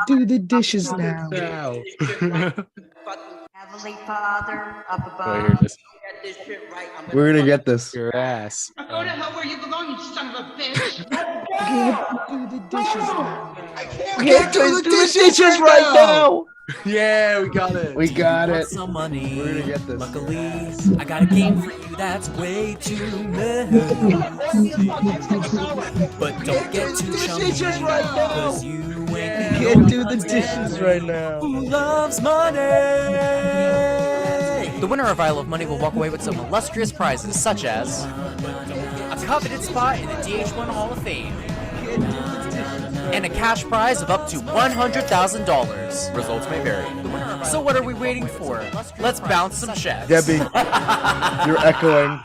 Can't do the dishes now. Now. Heavenly Father up Oh, I hear above. this. Get this shit right. We're gonna get this. Your ass. Now go to hell where you belong, you son of a bitch. Can't do the dishes now. Can't do the dishes right now. Yeah, we got it. We got Want it. some money. We're gonna get this. Luckily, I got a game for you that's way too messy. But don't get too chummy, cause you ain't Can't do the dishes right now. who loves money. The winner of I Love Money will walk away with some illustrious prizes, such as a coveted spot in the DH1 Hall of Fame and a cash prize of up to $100,000. Results may vary. So what are we waiting for? Let's bounce some checks. Debbie, you're echoing.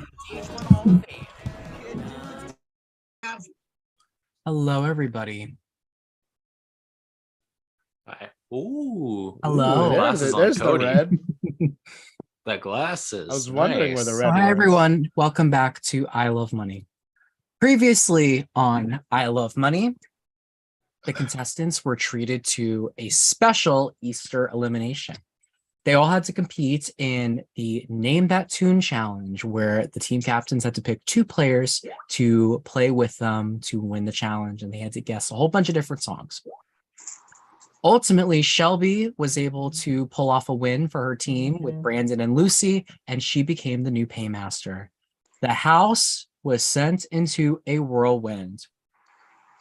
Hello, everybody. Ooh. Hello. Ooh, Yeah, glasses on there's the Cody. red. The glasses. I was wondering where the Nice. red Hi, was. everyone. Welcome back to I Love Money. Previously on I Love Money, the contestants were treated to a special Easter elimination. They all had to compete in the Name That Tune challenge, where the team captains had to pick two players to play with them to win the challenge, and they had to guess a whole bunch of different songs. Ultimately, Shelby was able to pull off a win for her team with Brandon and Lucy, and she became the new paymaster. The house was sent into a whirlwind.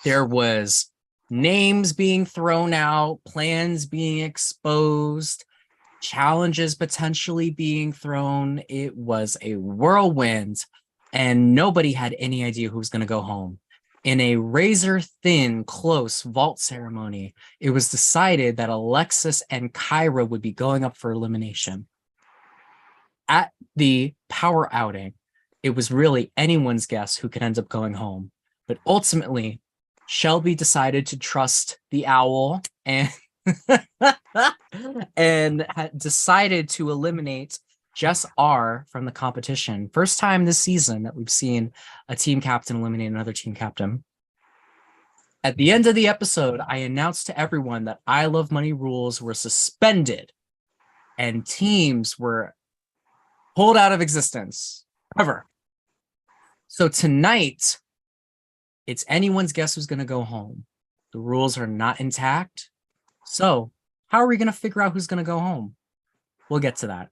There was names being thrown out, plans being exposed, challenges potentially being thrown. It was a whirlwind, and nobody had any idea who was going to go home. In a razor-thin, close vault ceremony, it was decided that Alexis and Kyra would be going up for elimination. At the power outing, it was really anyone's guess who could end up going home. But ultimately, Shelby decided to trust the owl and decided to eliminate Jess R from the competition. First time this season that we've seen a team captain eliminate another team captain. At the end of the episode, I announced to everyone that I Love Money rules were suspended and teams were pulled out of existence forever. So tonight, it's anyone's guess who's going to go home. The rules are not intact. So how are we going to figure out who's going to go home? We'll get to that.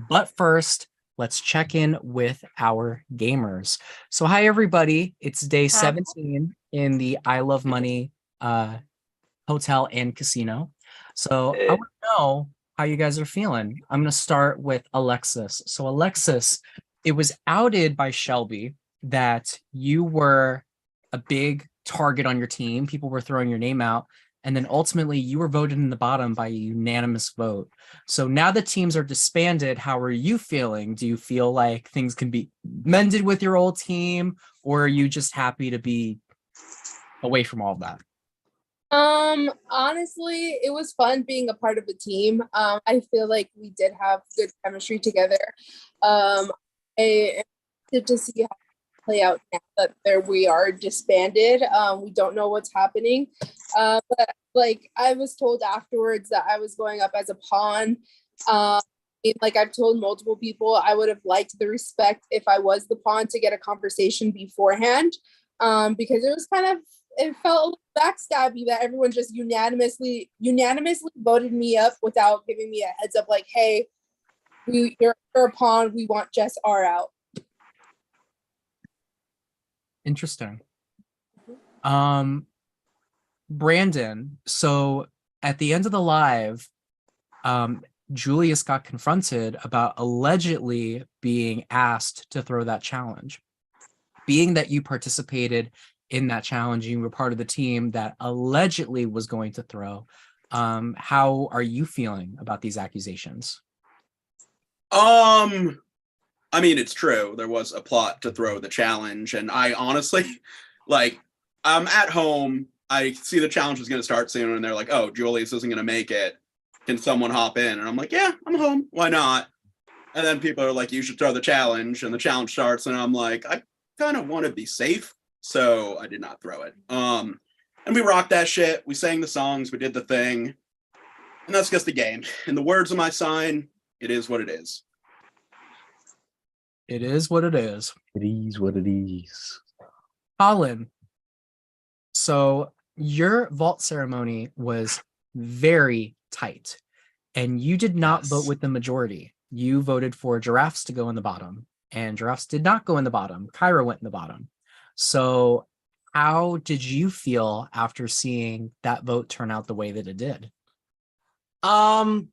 But first, let's check in with our gamers. So hi, everybody. It's day 17 in the I Love Money hotel and casino. So I want to know how you guys are feeling. I'm going to start with Alexis. So Alexis, it was outed by Shelby that you were a big target on your team. People were throwing your name out. And then ultimately you were voted in the bottom by a unanimous vote. So now the teams are disbanded. How are you feeling? Do you feel like things can be mended with your old team, or are you just happy to be away from all of that? Honestly, it was fun being a part of a team. I feel like we did have good chemistry together. I did to see how it play out now that we are disbanded. We don't know what's happening. But like I was told afterwards that I was going up as a pawn. Like I've told multiple people, I would have liked the respect if I was the pawn to get a conversation beforehand. Because it was it felt backstabby that everyone just unanimously voted me up without giving me a heads up like, hey, you're a pawn, we want Jess R out. Interesting. Brandon, so at the end of the live, Julius got confronted about allegedly being asked to throw that challenge. Being that you participated in that challenge, you were part of the team that allegedly was going to throw, how are you feeling about these accusations? I mean, it's true. There was a plot to throw the challenge, and I honestly, like, I'm at home. I see the challenge is going to start soon, and they're like, oh, Julius isn't going to make it. Can someone hop in? And I'm like, yeah, I'm home. Why not? And then people are like, you should throw the challenge, and the challenge starts, and I'm like, I kind of want to be safe, so I did not throw it. And we rocked that shit. We sang the songs. We did the thing. And that's just the game. In the words of my sign, it is what it is. It is what it is. It is what it is. Colin, so your vault ceremony was very tight, and you did not Yes. vote with the majority. You voted for Giraffes to go in the bottom, and Giraffes did not go in the bottom. Kyra went in the bottom. So how did you feel after seeing that vote turn out the way that it did? That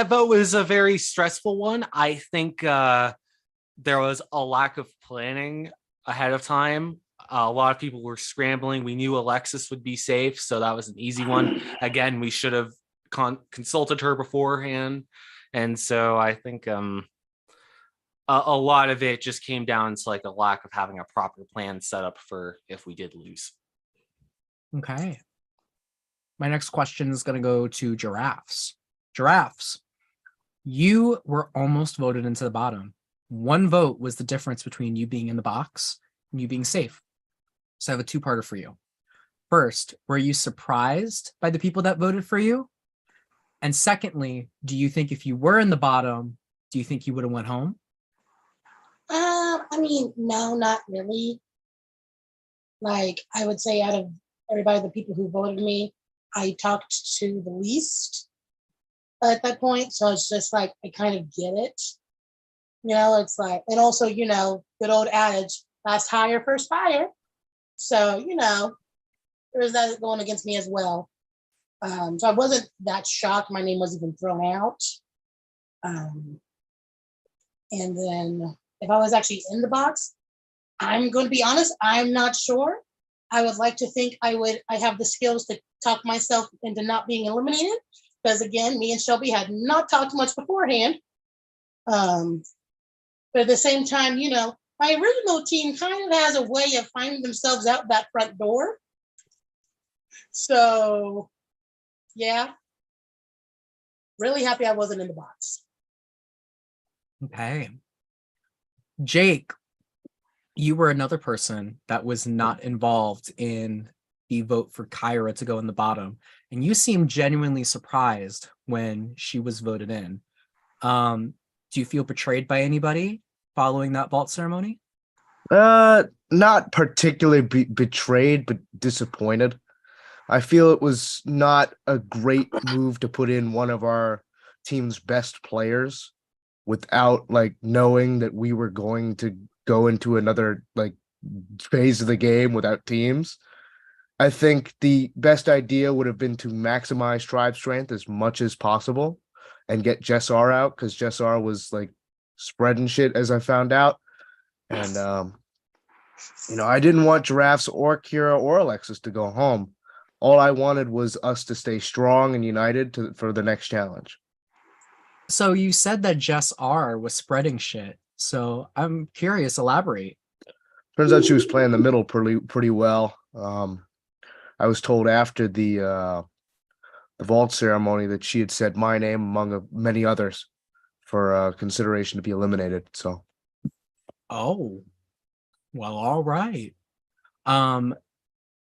vote was a very stressful one. I think there was a lack of planning ahead of time. A lot of people were scrambling. We knew Alexis would be safe, so that was an easy one. Again, we should have consulted her beforehand, and so I think a lot of it just came down to like a lack of having a proper plan set up for if we did lose. Okay. My next question is going to go to Giraffes. Giraffes, you were almost voted into the bottom. One vote was the difference between you being in the box and you being safe. So I have a two-parter for you. First, were you surprised by the people that voted for you? And secondly, do you think if you were in the bottom, do you think you would have went home? I mean, no, not really. Like, I would say out of everybody, the people who voted me, I talked to the least at that point. So it's just like, I kind of get it. You know, it's like, and also, you know, good old adage, last hire, first fire. So, you know, there was that going against me as well. So I wasn't that shocked. My name was even thrown out. And then if I was actually in the box, I'm going to be honest, I'm not sure. I would like to think I have the skills to talk myself into not being eliminated. Because again, me and Shelby had not talked much beforehand. But at the same time, you know, my original team kind of has a way of finding themselves out that front door. So, yeah, really happy I wasn't in the box. Okay. Jake, you were another person that was not involved in the vote for Kyra to go in the bottom, and you seemed genuinely surprised when she was voted in. Do you feel betrayed by anybody following that vault ceremony? Not particularly betrayed, but disappointed. I feel it was not a great move to put in one of our team's best players without like knowing that we were going to go into another like phase of the game without teams. I think the best idea would have been to maximize tribe strength as much as possible and get Jessar out, because Jessar was like spreading shit, as I found out. And you know, I didn't want Giraffes or Kira or Alexis to go home. All I wanted was us to stay strong and united for the next challenge. So you said that Jess R was spreading shit. So I'm curious, elaborate. Turns out she was playing the middle pretty well. I was told after the vault ceremony that she had said my name among many others for consideration to be eliminated. So, Oh, well, all right.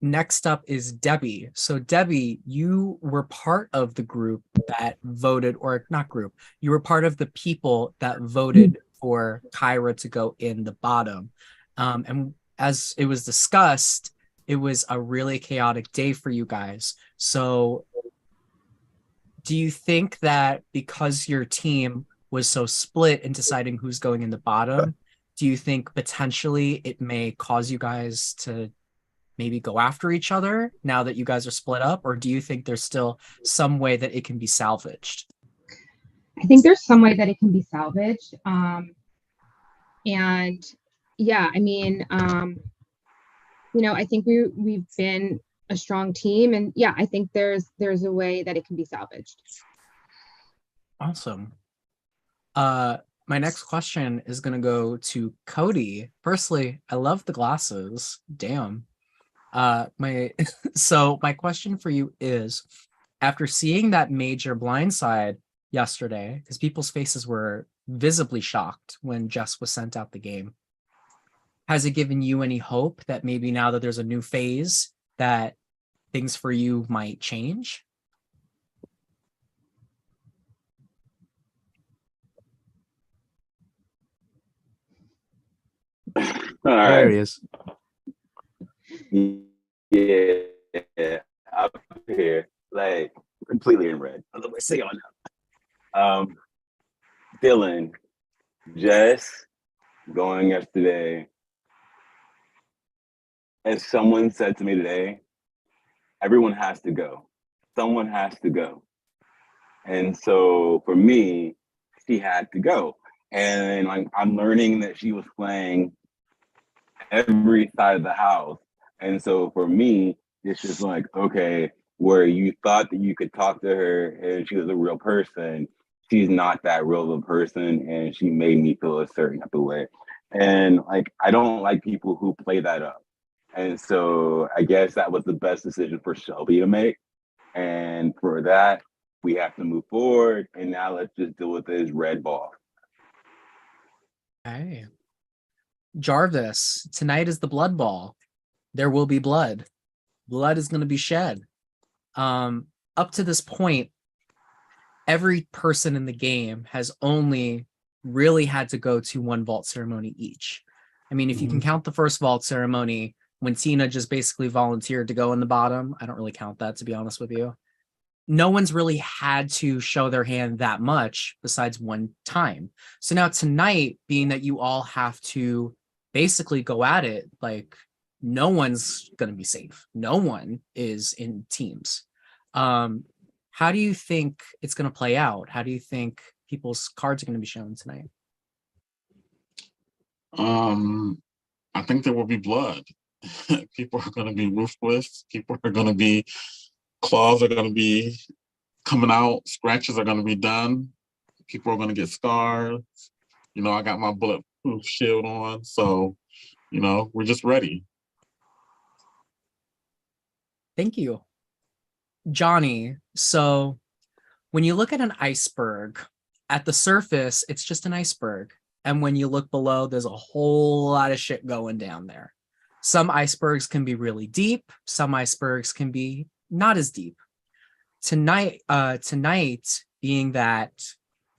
Next up is Debbie. So Debbie, you were part of the group that voted, or not group, you were part of the people that voted for Kyra to go in the bottom. And as it was discussed, it was a really chaotic day for you guys. So do you think that because your team was so split in deciding who's going in the bottom, do you think potentially it may cause you guys to maybe go after each other now that you guys are split up? Or do you think there's still some way that it can be salvaged? I think there's some way that it can be salvaged. And yeah, I mean, you know, I think we've been a strong team, and yeah, I think there's a way that it can be salvaged. Awesome. My next question is going to go to Cody. Firstly, I love the glasses. Damn. So my question for you is, after seeing that major blindside yesterday, because people's faces were visibly shocked when Jess was sent out the game, has it given you any hope that maybe now that there's a new phase, that things for you might change? All There right. he is. Yeah, up here, like completely in red. I don't know what to say on that. Dylan, just going yesterday, as someone said to me today, everyone has to go. Someone has to go. And so for me, she had to go. And like I'm learning that she was playing every side of the house. And so for me, it's just like, okay, where you thought that you could talk to her and she was a real person, she's not that real of a person, and she made me feel a certain type of way. And like I don't like people who play that up. And so I guess that was the best decision for Shelby to make. And for that, we have to move forward. And now let's just deal with this red ball. Okay. Jarvis, tonight is the blood ball. There will be blood. Blood is going to be shed. Up to this point, every person in the game has only really had to go to one vault ceremony each. I mean, if you can count the first vault ceremony when Tina just basically volunteered to go in the bottom, I don't really count that, to be honest with you. No one's really had to show their hand that much besides one time. So now tonight, being that you all have to basically go at it, like no one's going to be safe. No one is in teams. How do you think it's going to play out? How do you think people's cards are going to be shown tonight? I think there will be blood. People are going to be ruthless. People are going to be, claws are going to be coming out. Scratches are going to be done. People are going to get scarred. You know, I got my bulletproof shield on. So, you know, we're just ready. Thank you. Johnny, so when you look at an iceberg, at the surface, it's just an iceberg. And when you look below, there's a whole lot of shit going down there. Some icebergs can be really deep. Some icebergs can be not as deep. Tonight, being that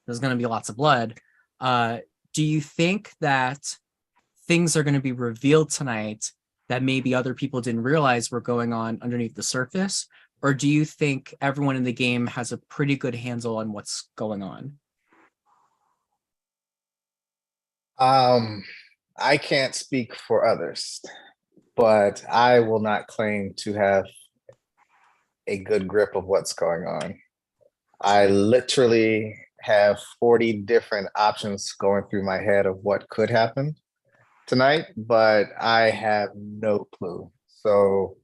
there's going to be lots of blood, do you think that things are going to be revealed tonight that maybe other people didn't realize were going on underneath the surface? Or do you think everyone in the game has a pretty good handle on what's going on? I can't speak for others, but I will not claim to have a good grip of what's going on. I literally have 40 different options going through my head of what could happen tonight, but I have no clue. So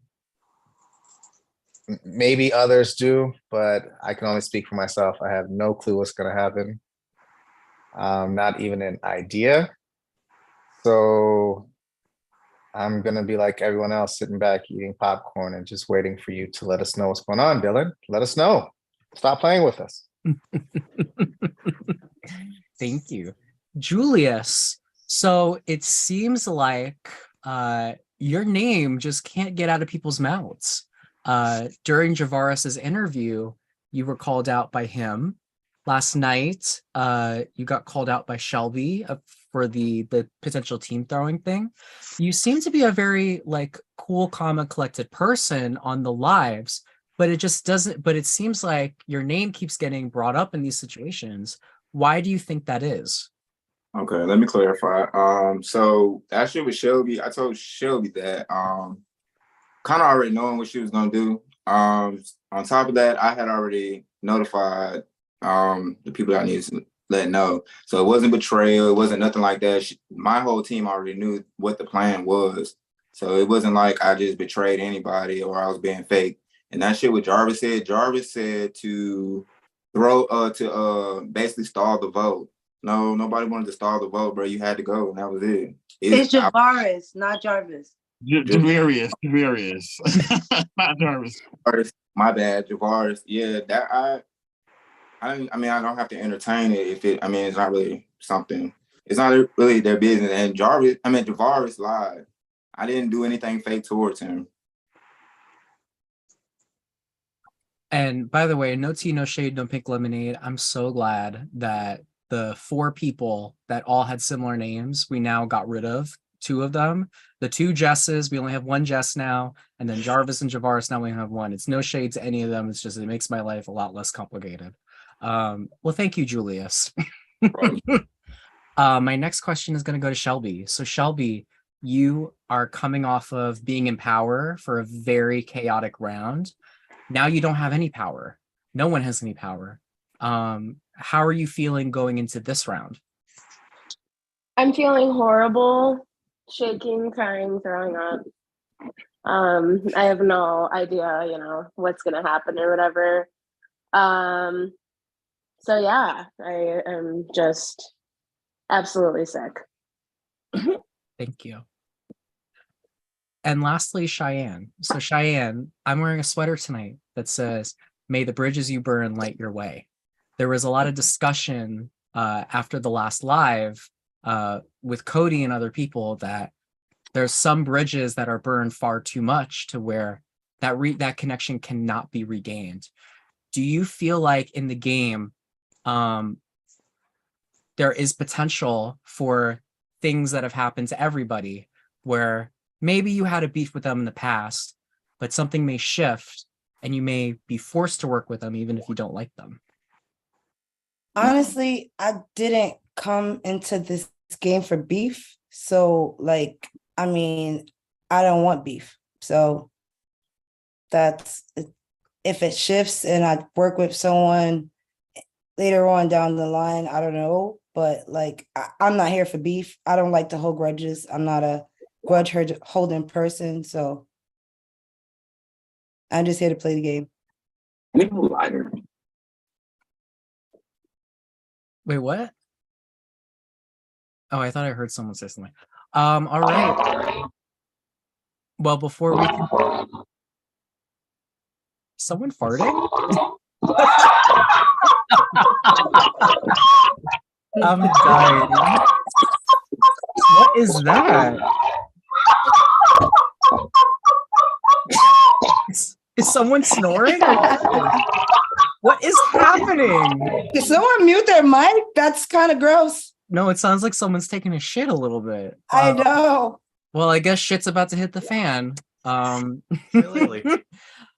maybe others do, but I can only speak for myself. I have no clue what's going to happen. Not even an idea. So I'm going to be like everyone else, sitting back, eating popcorn and just waiting for you to let us know what's going on, Dylan. Let us know. Stop playing with us. Thank you. Julius, so it seems like your name just can't get out of people's mouths. During Javaris's interview, you were called out by him. Last night, you got called out by Shelby for the potential team throwing thing. You seem to be a very like cool, calm, and collected person on the lives, but it just doesn't. But it seems like your name keeps getting brought up in these situations. Why do you think that is? Okay, let me clarify. So actually with Shelby, I told Shelby that kind of already knowing what she was gonna do. On top of that, I had already notified the people that I needed to let know. So it wasn't betrayal, it wasn't nothing like that. My whole team already knew what the plan was. So it wasn't like I just betrayed anybody or I was being fake. And that shit what Jarvis said to basically stall the vote. No, nobody wanted to stall the vote, bro. You had to go, and that was it. It's Javaris, not Jarvis. Javarius, not Jarvis. My bad, Javaris. Yeah, that I mean, I don't have to entertain it if it. I mean, it's not really something. It's not really their business. And Javaris lied. I didn't do anything fake towards him. And by the way, no tea, no shade, no pink lemonade. I'm so glad that the 4 people that all had similar names, we now got rid of 2 of them. The 2 Jesses, we only have 1 Jess now, and then Jarvis and Javaris, now we have 1. It's no shade to any of them. It's just, it makes my life a lot less complicated. Well, thank you, Julius. My next question is going to go to Shelby. So Shelby, you are coming off of being in power for a very chaotic round. Now you don't have any power. No one has any power. How are you feeling going into this round? I'm feeling horrible, shaking, crying, throwing up. I have no idea, what's gonna happen or whatever. So yeah, I am just absolutely sick. Thank you. And lastly, Cheyenne. So Cheyenne, I'm wearing a sweater tonight that says, "May the bridges you burn light your way." There was a lot of discussion after the last live with Cody and other people that there's some bridges that are burned far too much to where that connection cannot be regained. Do you feel like in the game there is potential for things that have happened to everybody where maybe you had a beef with them in the past, but something may shift and you may be forced to work with them even if you don't like them? Honestly, I didn't come into this game for beef. So, I don't want beef. So that's, if it shifts and I work with someone later on down the line, I don't know. But I'm not here for beef. I don't like to hold grudges. I'm not a grudge holding person. So I'm just here to play the game. Wait, what? Oh, I thought I heard someone say something. All right. Well, before we can... Someone farting? I'm dying. What is that? Is someone snoring? What is happening? Can someone mute their mic? That's kind of gross. No, it sounds like someone's taking a shit a little bit. I know. Well, I guess shit's about to hit the fan.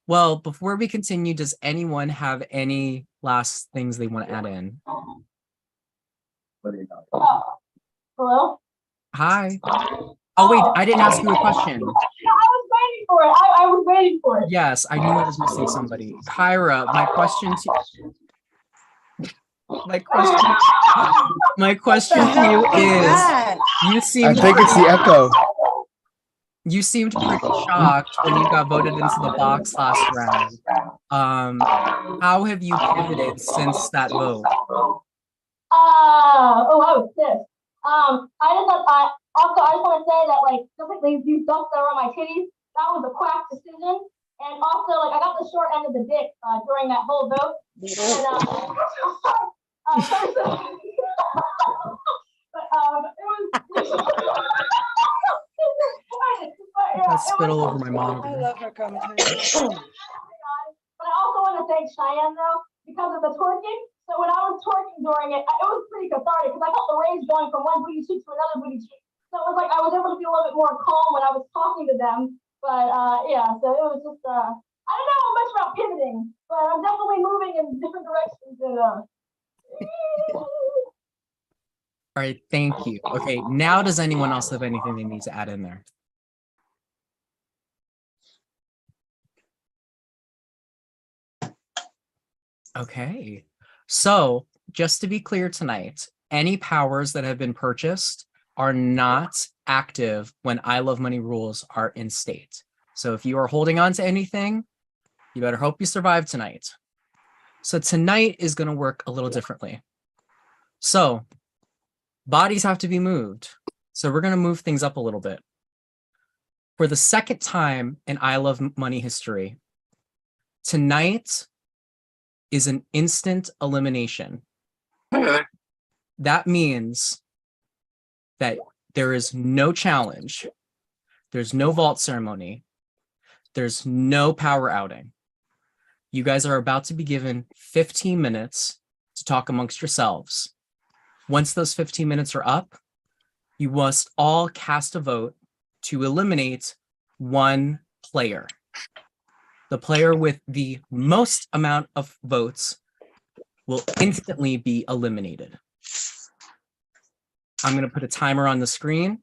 Well, before we continue, does anyone have any last things they want to add in? Hello? Hi. Oh, wait, I didn't ask you a question. I was waiting for it. I was waiting for it. Yes, I knew I was missing somebody. Kyra, my question to you is, you seemed... I think it's the echo. You seemed pretty shocked when you got voted into the box last round. How have you pivoted since that vote? I was pissed. I just want to say that just like these dumps that were on my titties, that was a quack decision. And also I got the short end of the dick during that whole vote. I spit all over my monitor. I love her commentary. But I also want to thank Cheyenne though, because of the twerking. So when I was twerking during it, it was pretty cathartic because I felt the rays going from one booty cheek to another booty cheek. So it was I was able to be a little bit more calm when I was talking to them. But yeah, so it was just I don't know much about pivoting, but I'm definitely moving in different directions. All right, thank you. Okay, now does anyone else have anything they need to add in there? Okay, so just to be clear tonight, any powers that have been purchased are not active when I Love Money rules are in state. So if you are holding on to anything, you better hope you survive tonight. So tonight is going to work a little differently. So bodies have to be moved. So we're going to move things up a little bit. For the second time in I Love Money history, tonight is an instant elimination. That means that there is no challenge, there's no vault ceremony, there's no power outing. You guys are about to be given 15 minutes to talk amongst yourselves. Once those 15 minutes are up, you must all cast a vote to eliminate one player. The player with the most amount of votes will instantly be eliminated. I'm going to put a timer on the screen.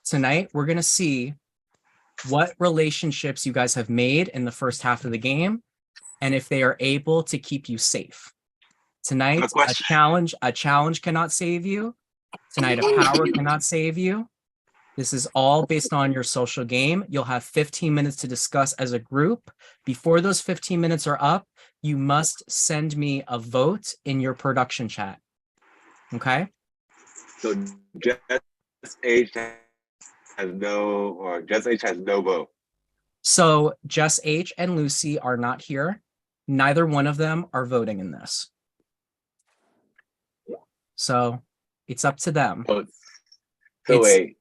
Tonight, we're going to see what relationships you guys have made in the first half of the game and if they are able to keep you safe. Tonight, a challenge cannot save you. Tonight, a power cannot save you. This is all based on your social game. You'll have 15 minutes to discuss as a group. Before those 15 minutes are up, you must send me a vote in your production chat. Okay? So Just H has no vote. So Just H and Lucy are not here. Neither one of them are voting in this. So it's up to them. So wait.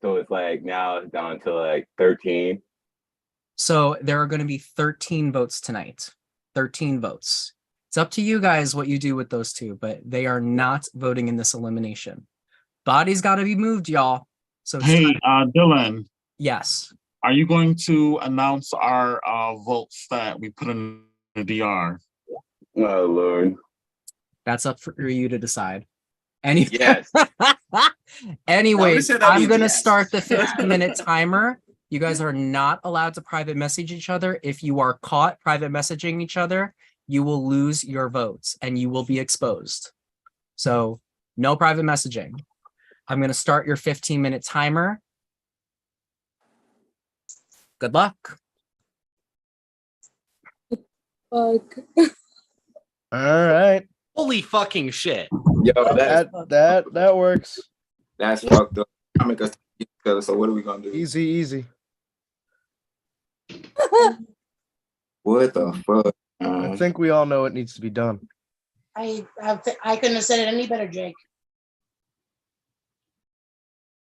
So it's like now it's down to like 13. So there are going to be 13 votes tonight. 13 votes. It's up to you guys what you do with those two, but they are not voting in this elimination. Body's got to be moved, y'all. So it's Hey, Dylan. Yes. Are you going to announce our votes that we put in the DR? Oh Lord. That's up for you to decide. Yes. Anyways, that I'm means going to yes. start the 15-minute timer. You guys are not allowed to private message each other. If you are caught private messaging each other, you will lose your votes and you will be exposed. So no private messaging. I'm going to start your 15-minute timer. Good luck. Fuck. All right. Holy fucking shit. Yo, That works. that's fucked up. I make us each other. So what are we gonna do? Easy. What the fuck? I think we all know what needs to be done. I couldn't have said it any better, Jake.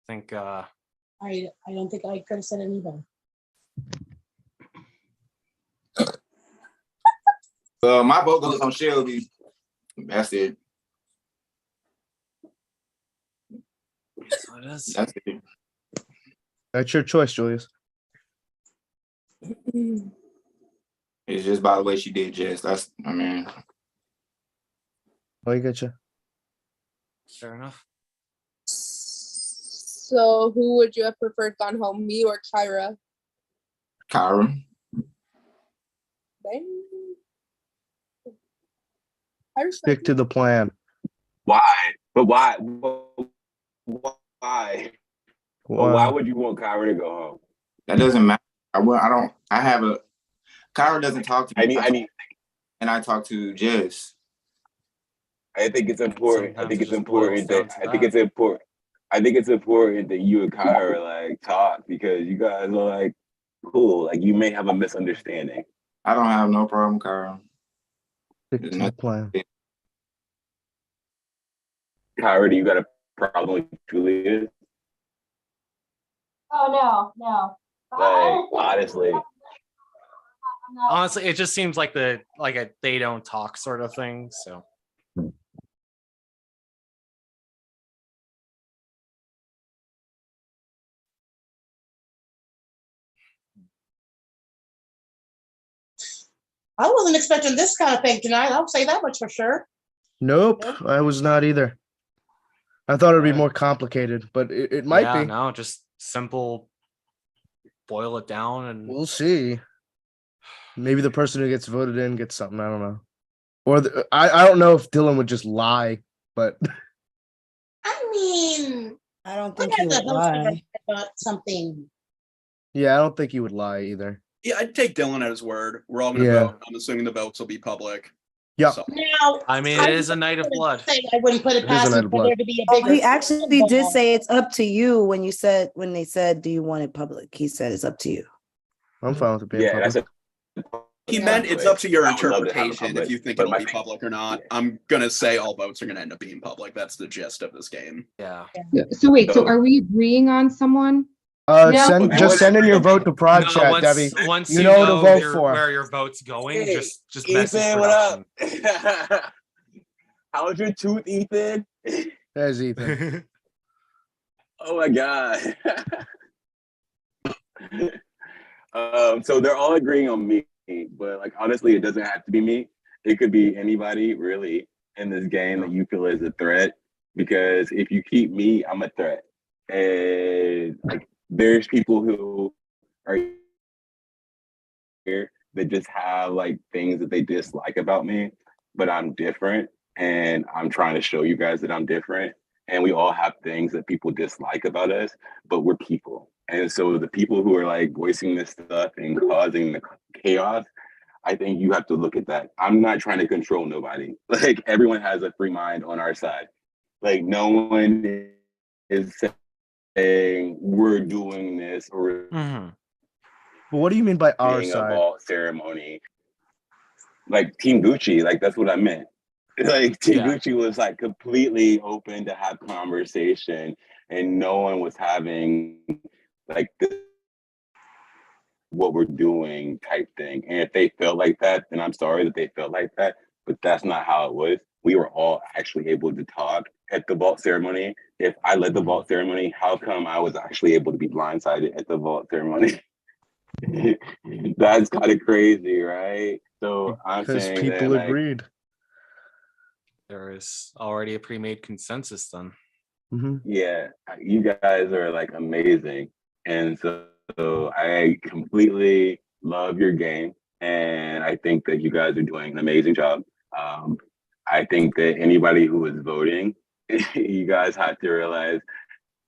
I think I don't think I could have said it any better. My vote goes on Shelby. That's it. That's it. That's your choice, Julius. It's just by the way she did Jess. I mean. Oh, you getcha. fair enough. So who would you have preferred gone home, me or Kyra? Kyra. Stick to the plan. Why? But why? Why? Well, why would you want Kyra to go home? That doesn't matter. Kyra doesn't talk to me. And I talk to Jess. I think it's important. I think it's important that you and Kyra like talk because you guys are like cool. Like you may have a misunderstanding. I don't have no problem, Kyra. Stick to the plan. Kyra, do you got a problem with Julius? Oh no. Like honestly. Honestly, it just seems like a they don't talk sort of thing. So I wasn't expecting this kind of thing tonight. I'll say that much for sure. Nope, I was not either. I thought it'd be more complicated, but it might be. No, just simple. Boil it down, and we'll see. Maybe the person who gets voted in gets something. I don't know. Or I don't know if Dylan would just lie, but I mean, I don't think he would lie about something. Yeah, I don't think he would lie either. Yeah, I'd take Dylan at his word. We're all gonna Yeah. vote. I'm assuming the votes will be public. Yeah. So. Now, I mean, it is a night of blood. I wouldn't put it It is past a night him of for blood. there to be a bigger. He actually did say it's up to you when they said, do you want it public? He said it's up to you. I'm fine with it being public. He meant it's up to your I would love to have it interpretation public, if you think but it'll my be public or not. I'm gonna say all votes are gonna end up being public. That's the gist of this game. Yeah. So wait, so are we agreeing on someone? Send Okay, just send in your whatever. vote to Prod No, Chat, Debbie. once You you know who to vote for. where your vote's going, Hey, just message Ethan, what production. up? How's your tooth, Ethan? There's Ethan. Oh my god. So they're all agreeing on me, but like honestly, it doesn't have to be me. It could be anybody really in this game that you feel is a threat. Because if you keep me, I'm a threat. And like there's people who are here that just have like things that they dislike about me, but I'm different and I'm trying to show you guys that I'm different. And we all have things that people dislike about us, but we're people. And so the people who are like voicing this stuff and causing the chaos, I think you have to look at that. I'm not trying to control nobody. Like everyone has a free mind on our side. Like no one is saying we're doing this or But what do you mean by our being a side? vault ceremony. Like Team Gucci, like that's what I meant. Like Team Gucci was like completely open to have conversation and no one was having like this, what we're doing type thing. And if they felt like that, then I'm sorry that they felt like that, but that's not how it was. We were all actually able to talk at the vault ceremony. If I led the vault ceremony, how come I was actually able to be blindsided at the vault ceremony? That's kind of crazy, right? So I'm Because saying people that, like, agreed. There is already a pre-made consensus then. yeah, you guys are like amazing. And so I completely love your game. And I think that you guys are doing an amazing job. I think that anybody who is voting, you guys have to realize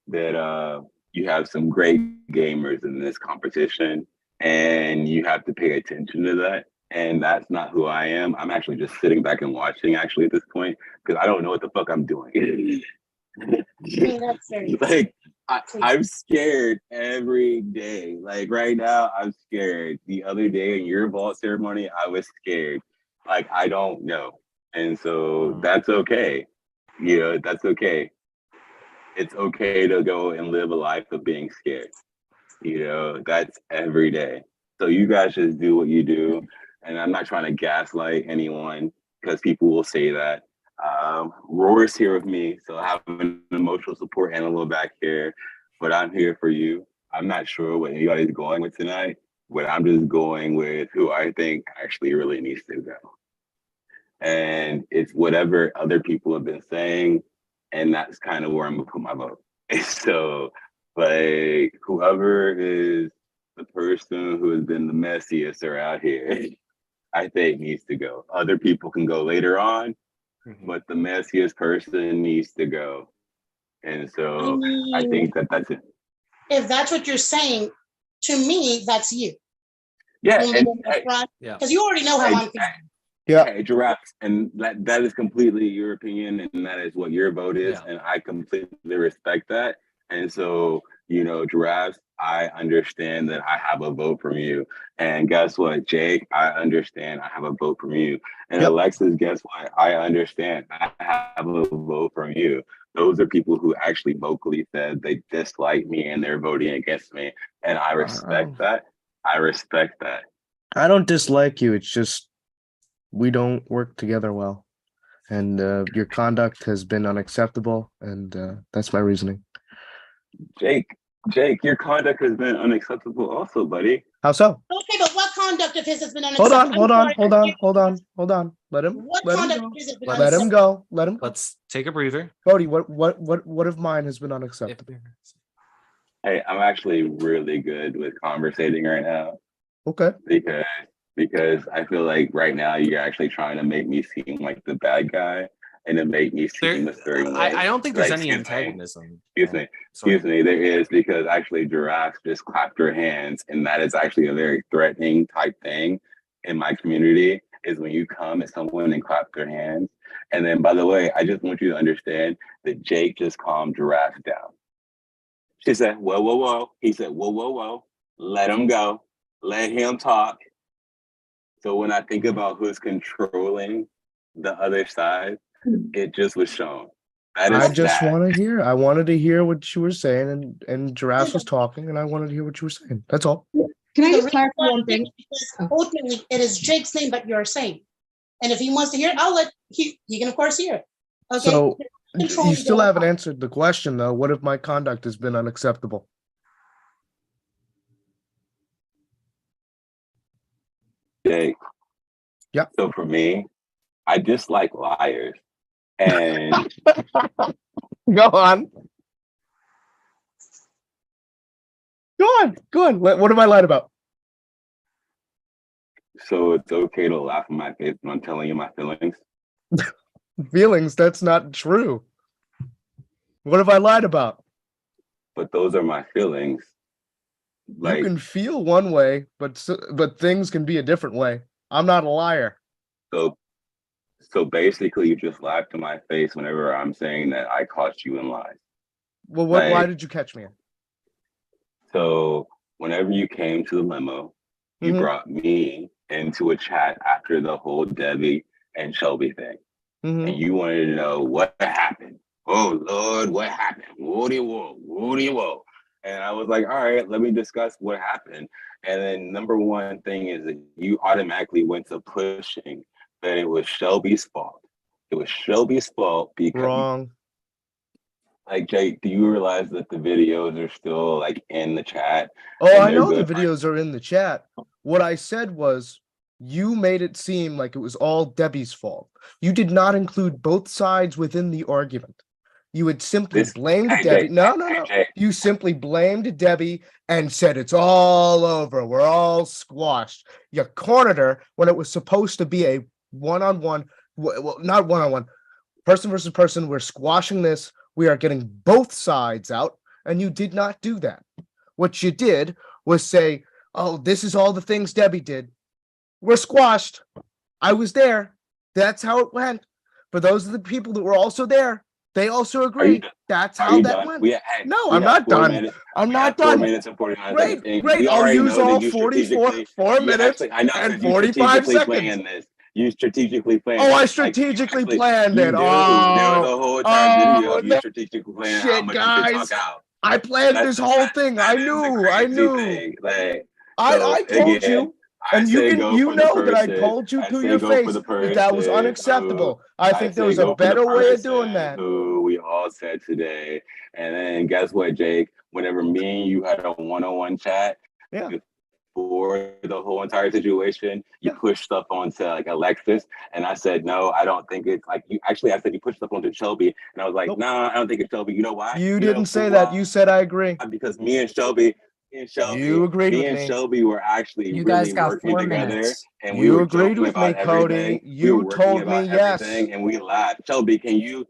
that you have some great gamers in this competition and you have to pay attention to that. And that's not who I am. I'm actually just sitting back and watching actually at this point because I don't know what the fuck I'm doing. Like I'm scared every day. Like right now, I'm scared. The other day in your vault ceremony, I was scared. Like I don't know. And so that's okay. You know, that's okay. It's okay to go and live a life of being scared. You know, that's every day. So you guys just do what you do. And I'm not trying to gaslight anyone because people will say that. Roar's here with me, so I have an emotional support animal back here, but I'm here for you. I'm not sure what anybody's going with tonight, but I'm just going with who I think actually really needs to go. And it's whatever other people have been saying, and that's kind of where I'm gonna put my vote. So, like, whoever is the person who has been the messiest around here, I think needs to go. Other people can go later on, but the messiest person needs to go. And so I think that that's it. If that's what you're saying, to me, that's you. Yeah, because you already know how I'm feeling. Yeah, hey, Giraffes, and that is completely your opinion, and that is what your vote is, and I completely respect that. And so, you know, Giraffes, I understand that I have a vote from you, and guess what, Jake? I understand I have a vote from you, and Alexis, guess what? I understand I have a vote from you. Those are people who actually vocally said they dislike me and they're voting against me, and I respect that. I respect that. I don't dislike you. It's just we don't work together well, and your conduct has been unacceptable, and that's my reasoning. Jake, your conduct has been unacceptable also, buddy. How so? Okay, but what conduct of his has been unacceptable? Hold on. Let him go. Let him. Let's take a breather. Cody, what of mine has been unacceptable? Hey, I'm actually really good with conversating right now. Okay. Because I feel like right now you're actually trying to make me seem like the bad guy and to make me seem a certain way. I don't think there's any antagonism. Excuse me, there is, because actually Giraffes just clapped her hands, and that is actually a very threatening type thing in my community, is when you come at someone and clap their hands. And then, by the way, I just want you to understand that Jake just calmed Giraffe down. She said, whoa, whoa, whoa. He said, whoa, whoa, whoa. Let him go. Let him talk. So when I think about who's controlling the other side, it just was shown. That I is just sad. want to hear. I wanted to hear what you were saying, and Giraffes was talking, and I wanted to hear what you were saying. That's all. Can I The just clarify reason one thing? Because ultimately, it is Jake's name, but you're saying. And if he wants to hear it, I'll let he can of course hear it. Okay. So Control you the still other haven't part. answered the question, though. What if my conduct has been unacceptable? Jake. Yep. So for me, I dislike liars. And Go on. Go on. Go on. What have I lied about? so it's okay to laugh in my face when I'm telling you my feelings. Feelings, that's not true. What have I lied about? But those are my feelings. Like, You can feel one way, but things can be a different way. I'm not a liar. so basically you just laugh to my face whenever I'm saying that I caught you in lies. Well, why Like, did you catch me in? So whenever you came to the limo, you Mhm. brought me into a chat after the whole Debbie and Shelby thing. Mhm. And you wanted to know what happened. Oh Lord, what happened? Woody whoa, woody whoa. And I was like, all right, let me discuss what happened. And then number one thing is that you automatically went to pushing that it was Shelby's fault. It was Shelby's fault because Wrong. like Jake, do you realize that the videos are still like in the chat? Oh, and I they're know the good? videos are in the chat. What I said was you made it seem like it was all Debbie's fault. You did not include both sides within the argument. You had simply blamed hey, Debbie. Jake, No. Jake. You simply blamed Debbie and said it's all over. We're all squashed. You cornered her when it was supposed to be a one-on-one, well, not one-on-one, person versus person. We're squashing this. We are getting both sides out, and you did not do that. What you did was say, oh, this is all the things Debbie did. We're squashed. I was there. That's how it went. For those of the people that were also there, they also agree. That's Are how you that done? went. We No, we I'm have not 4 done. minutes. I'm We not have 4 done. minutes and 49 Great, seconds. And great. we I'll already use know all that you 44 strategically, minutes I know and that you 45 strategically seconds. planned this. You strategically planned Oh, it. I strategically planned you it. do. There was a Oh, whole entire video of you no strategically planning how shit, much you could guys. talk out. I planned That's this whole thing. I that is the knew. crazy thing. Like, so I told again, you. I And say go you for the know that I person. told you I to say your go for face the that that was person who unacceptable. I I think there say was a go for the better way of doing person that. who we all said today. And then guess what, Jake? Whenever me and you had a one-on-one chat, Yeah. before the whole entire situation, you pushed stuff onto like Alexis, and I said no, I don't think it's like you. Actually, I said you pushed stuff onto Shelby, and I was like, nah, I don't think it's Shelby. You know why? You didn't say that. You said I agree. Because me and Shelby, You agreed with me. Shelby were actually You really guys got working 4 together, minutes. and we You were agreed joking with me, about everything. Cody. We were You working told about me yes. everything, and we laughed. Shelby, can you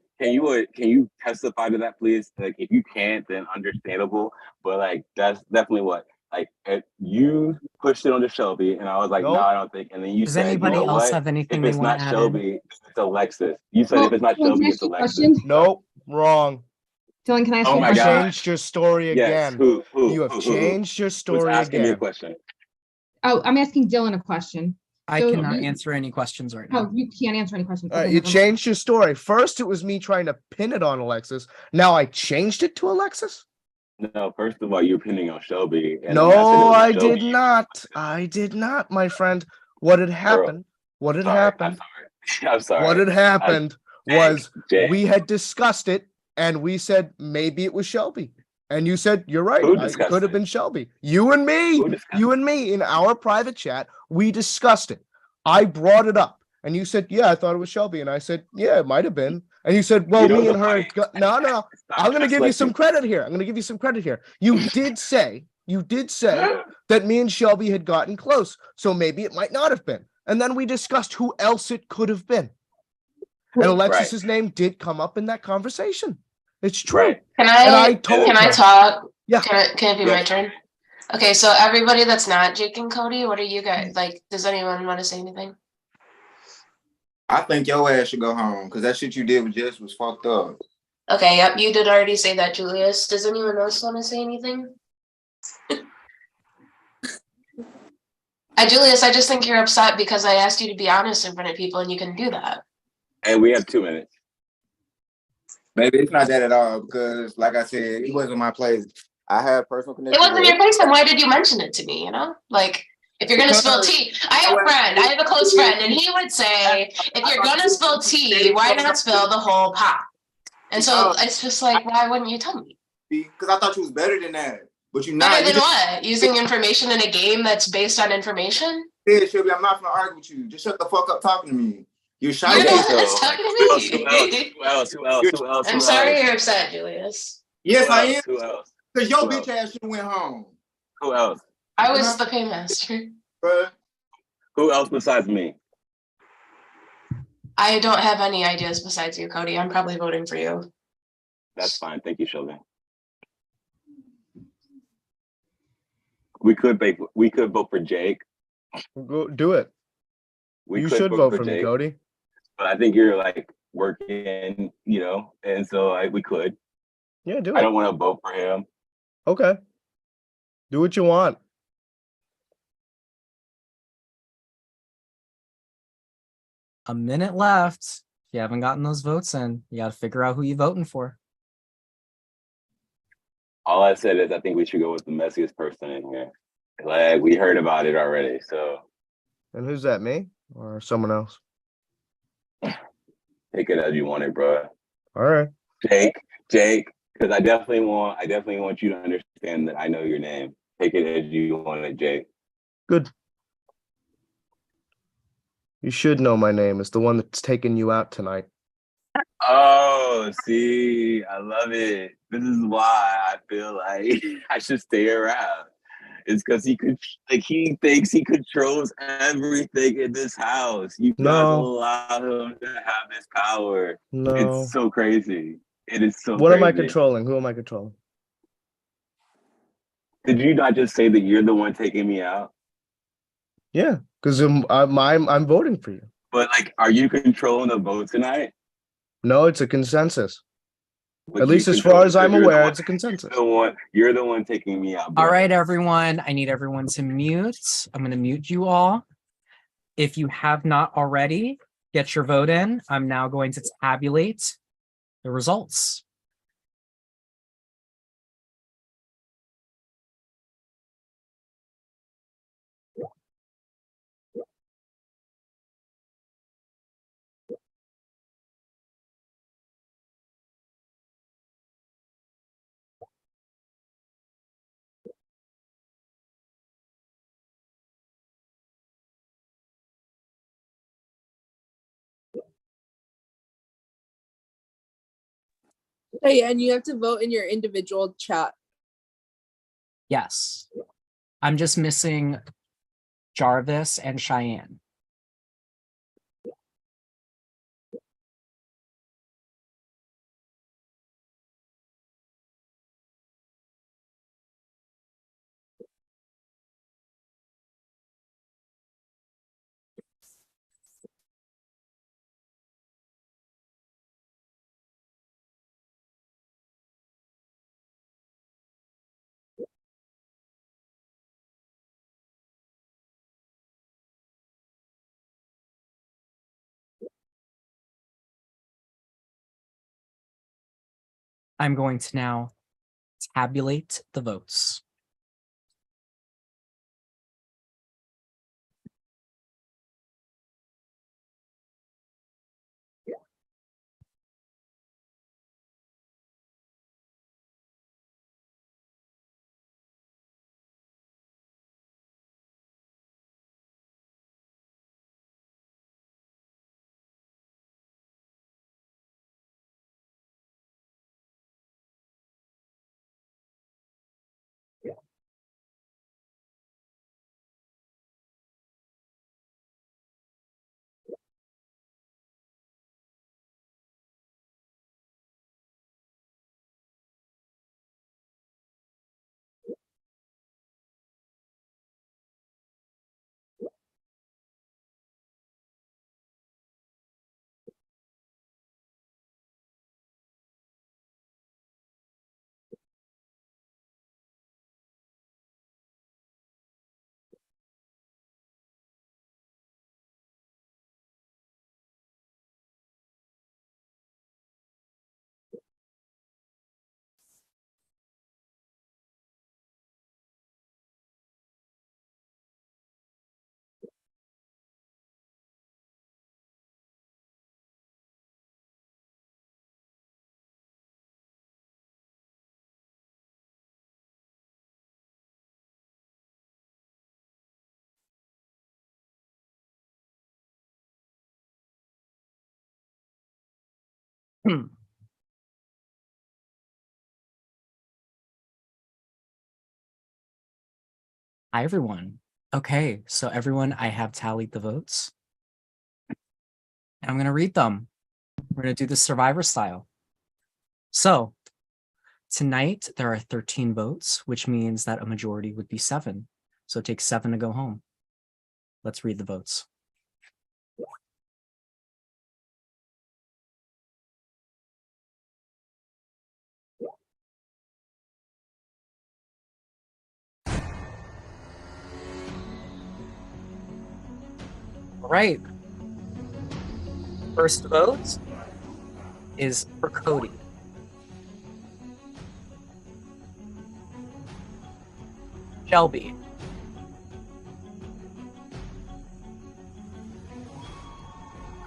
testify to that, please? Like, if you can't, then understandable. But like, that's definitely what. Like, you pushed it onto Shelby, and I was like, no, Nope. I don't think. And then you Does said, you anybody know else what? have anything If they it's want not to add in? Shelby, it's Alexis. You said if it's not Dylan, can Shelby, I it's ask you a Alexis. question? Nope. Wrong. Dylan, can I ask Oh you a my You've question? God. changed your story Yes. again. Who? You have changed your Who's story asking me a again. question? Oh, I'm asking Dylan a question. I So cannot you- answer any questions right now. Oh, you can't answer any questions. All right, Okay, you never mind. changed your story. First, it was me trying to pin it on Alexis. Now I changed it to Alexis. No, first of all, you're pinning on Shelby. And No, then I said it was I Shelby. did not. I did not, my friend. What had happened? What had Sorry, happened? I'm sorry. What had happened was Jake. we had discussed it, and we said maybe it was Shelby. And you said you're right. Who It discussed could have it? been Shelby. You and me. Who discussed You and me in our private chat. We discussed it. I brought it up, and you said, "Yeah, I thought it was Shelby." And I said, "Yeah, it might have been." And you said, "Well, You know me and the her." funny- No. I'm going to give you some gaslighting. credit here. I'm going to give you some credit here. You did say that me and Shelby had gotten close, so maybe it might not have been. And then we discussed who else it could have been. And Alexis's name did come up in that conversation. It's true. Right. Can And I told can I her. talk? Yeah. Can it be my turn? Okay, so everybody that's not Jake and Cody, what are you guys like? Does anyone want to say anything? I think your ass should go home because that shit you did with Jess was fucked up. Okay, yep, you did already say that, Julius. Does anyone else want to say anything? Julius, I just think you're upset because I asked you to be honest in front of people and you couldn't do that. And we have 2 minutes. Maybe it's not that at all because, like I said, it wasn't my place. I have personal It connection wasn't with your place, then why did you mention it to me? You know, like if you're gonna spill because tea, I have a friend, I have a close friend, and he would say, if you're gonna spill tea, why not spill the whole pot? And so it's just like, why wouldn't you tell me? because I thought you was better than that, but you're not. Better You than just what? Using information in a game that's based on information? said, Shelby, I'm not gonna argue with you. Just shut the fuck up talking to me. You're shy. You're the Okay, one so that's like, talking who to else? Who else? me. Who else? Who else? Who else? I'm Who sorry else? you're upset, Julius. Yes, Who I else? am. Who else? Because your Who bitch else? ass should have went home. Who else? I was the paymaster. Bruh. Who else besides me? I don't have any ideas besides you, Cody. I'm probably voting for you. That's fine. Thank you, Shelby. We could vote for Jake. Go do it. We You could should vote for me, Jake, Cody. but I think you're like working, you know, and so like we could. Yeah, do I it. don't want to vote for him. Okay. Do what you want. A minute left. If you haven't gotten those votes in, you got to figure out who you're voting for. All I said is I think we should go with the messiest person in here. Like we heard about it already, so And who's that, me or someone else? take it as you want it, bro. All right. Jake, because I definitely want you to understand that I know your name. Take it as you want it, Jake. Good. You should know my name. It's the one that's taking you out tonight. Oh, see, I love it. This is why I feel like I should stay around. It's because he thinks he controls everything in this house. You guys No. allow him to have this power. No. It's so crazy. It is so What crazy. am I controlling? Who am I controlling? Did you not just say that you're the one taking me out? Yeah, because I'm voting for you. But like, are you controlling the vote tonight? No, it's a consensus. But At you least as control far it as because I'm you're the aware, one- it's a consensus. You're the one taking me out. All bro. right, everyone. I need everyone to mute. I'm going to mute you all. If you have not already, get your vote in. I'm now going to tabulate the results. Oh, yeah, and you have to vote in your individual chat. Yes. I'm just missing Jarvis and Cheyenne. I'm going to now tabulate the votes. Hi, everyone. Okay, so everyone, I have tallied the votes. And I'm going to read them. We're going to do this Survivor style. So, tonight there are 13 votes, which means that a majority would be 7. So it takes 7 to go home. Let's read the votes. All right. First vote is for Cody. Shelby.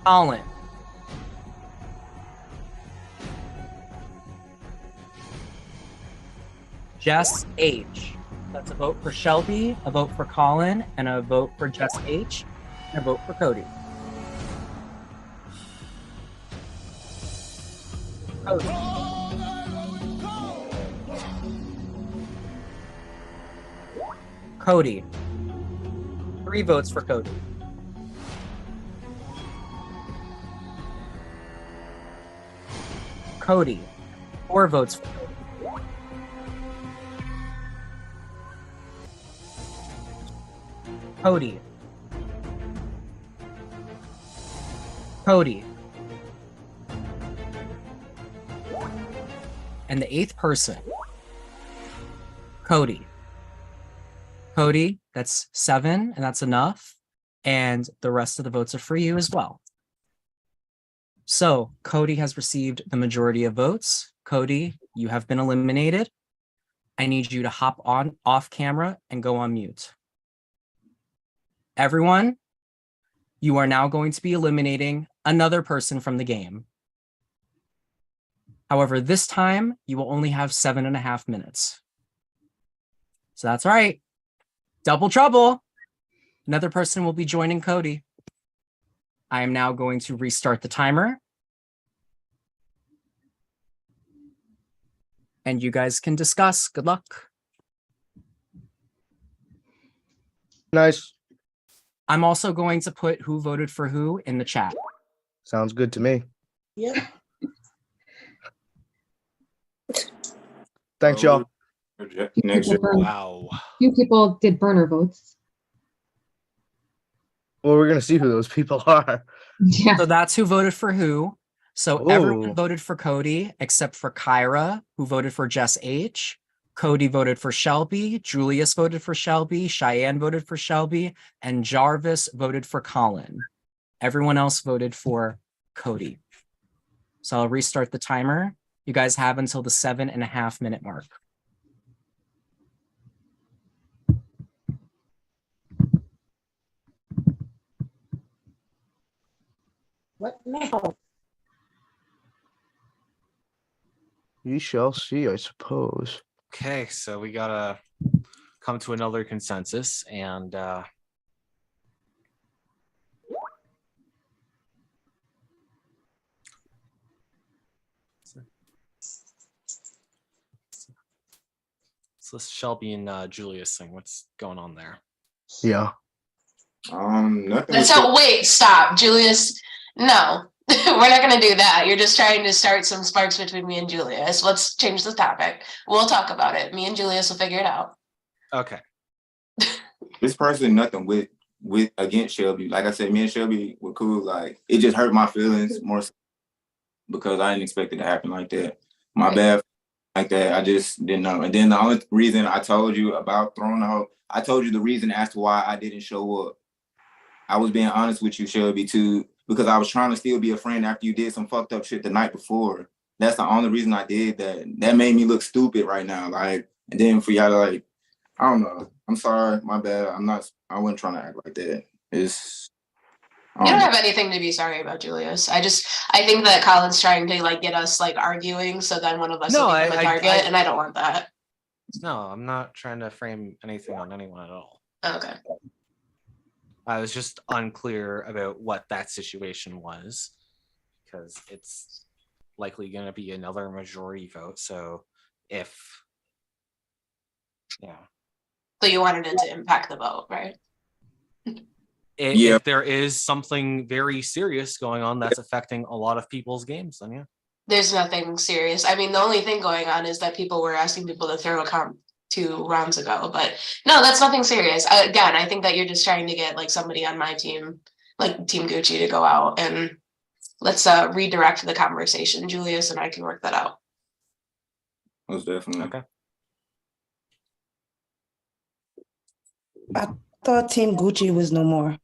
Colin. Jess H. That's a vote for Shelby, a vote for Colin, and a vote for Jess H, and a vote for Cody. Cody. Cody. 3 votes for Cody. Cody. 4 votes for Cody. Cody. Cody. And the 8th person, Cody. Cody, that's 7, and that's enough. And the rest of the votes are for you as well. So Cody has received the majority of votes. Cody, you have been eliminated. I need you to hop on off camera and go on mute. Everyone, you are now going to be eliminating another person from the game. However, this time you will only have 7.5 minutes. So that's all right. Double trouble. Another person will be joining Cody. I am now going to restart the timer. And you guys can discuss. Good luck. Nice. I'm also going to put who voted for who in the chat. Sounds good to me. Yeah. Thanks, y'all. Next year. Wow. Few people did burner votes. Well, we're gonna see who those people are. Yeah. So that's who voted for who. So Ooh. everyone voted for Cody except for Kyra, who voted for Jess H. Cody voted for Shelby. Julius voted for Shelby. Cheyenne voted for Shelby. And Jarvis voted for Colin. Everyone else voted for Cody. So I'll restart the timer. You guys have until the 7.5 minute mark. What now? We shall see, I suppose. Okay, so we gotta come to another consensus, and so this Shelby and Julius thing. What's going on there? Yeah. Nothing. So wait, stop, Julius. No, we're not gonna do that. You're just trying to start some sparks between me and Julius. Let's change the topic. We'll talk about it. Me and Julius will figure it out. Okay. This person nothing with against Shelby. Like I said, me and Shelby were cool. Like it just hurt my feelings more so because I didn't expect it to happen like that. My bad. Like that, I just didn't know. And then the only reason I told you about throwing the hoe, I told you the reason as to why I didn't show up. I was being honest with you, Shelby, too, because I was trying to still be a friend after you did some fucked up shit the night before. That's the only reason I did that. That made me look stupid right now. Like, and then for y'all to like, I don't know. I'm sorry, my bad. I wasn't trying to act like that. You don't have anything to be sorry about, Julius. I think that Colin's trying to like get us like arguing, so then one of us will become a target, and I don't want that. No, I'm not trying to frame anything on anyone at all. Okay. I was just unclear about what that situation was, because it's likely going to be another majority vote. So if, yeah, So you wanted it to impact the vote, right? if there is something very serious going on that's affecting a lot of people's games, then yeah. There's nothing serious. I mean, the only thing going on is that people were asking people to throw a comp 2 rounds ago, but no, that's nothing serious. Again, I think that you're just trying to get like somebody on my team, like Team Gucci, to go out, and let's redirect the conversation. Julius and I can work that out. Most definitely. Okay. I thought Team Gucci was no more.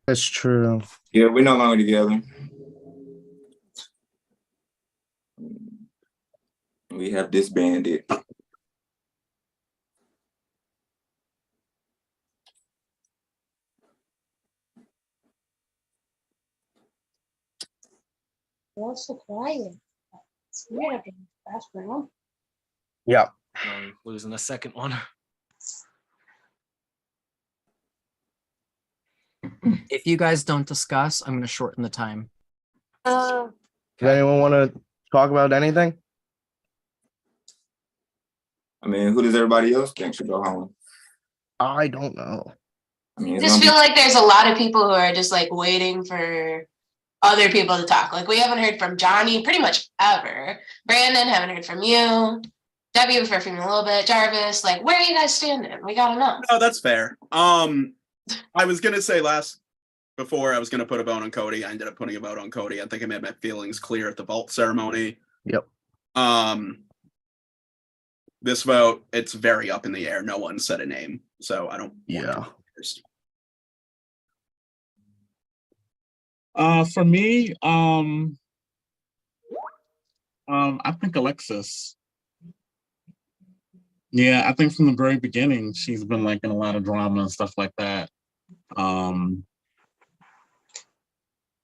That's true. Yeah, we're no longer together. We have disbanded. You're all so quiet. It's weird after the last round. Yeah. Losing the second one. If you guys don't discuss, I'm going to shorten the time. Does anyone want to talk about anything? I mean, who does everybody else think should go home? I don't know. I mean, I just feel like there's a lot of people who are just like waiting for other people to talk. Like we haven't heard from Johnny pretty much ever. Brandon, haven't heard from you. Debbie, we've heard from you a little bit. Jarvis, like, where are you guys standing? We gotta know. No, that's fair. I was gonna say before I was gonna put a vote on Cody. I ended up putting a vote on Cody. I think I made my feelings clear at the vault ceremony. Yep. This vote, it's very up in the air. No one said a name, so I don't. Yeah. For me, I think Alexis. Yeah, I think from the very beginning, she's been like in a lot of drama and stuff like that.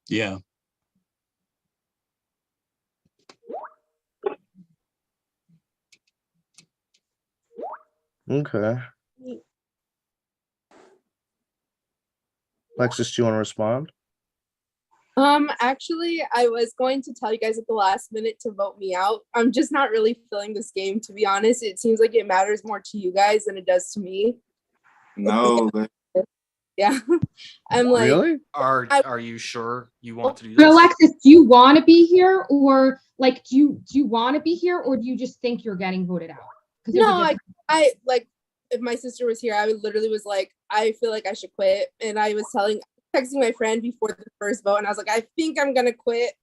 Yeah. Okay. Alexis, do you want to respond? Actually, I was going to tell you guys at the last minute to vote me out. I'm just not really feeling this game, to be honest. It seems like it matters more to you guys than it does to me. No. Yeah. I'm like, really? Are you sure you want to do But this? Alexis, do you want to be here, or like do you want to be here, or do you just think you're getting voted out? no, I like, if my sister was here, I would literally was like, I feel like I should quit. And I was texting my friend before the first vote, and I was like, I think I'm gonna quit.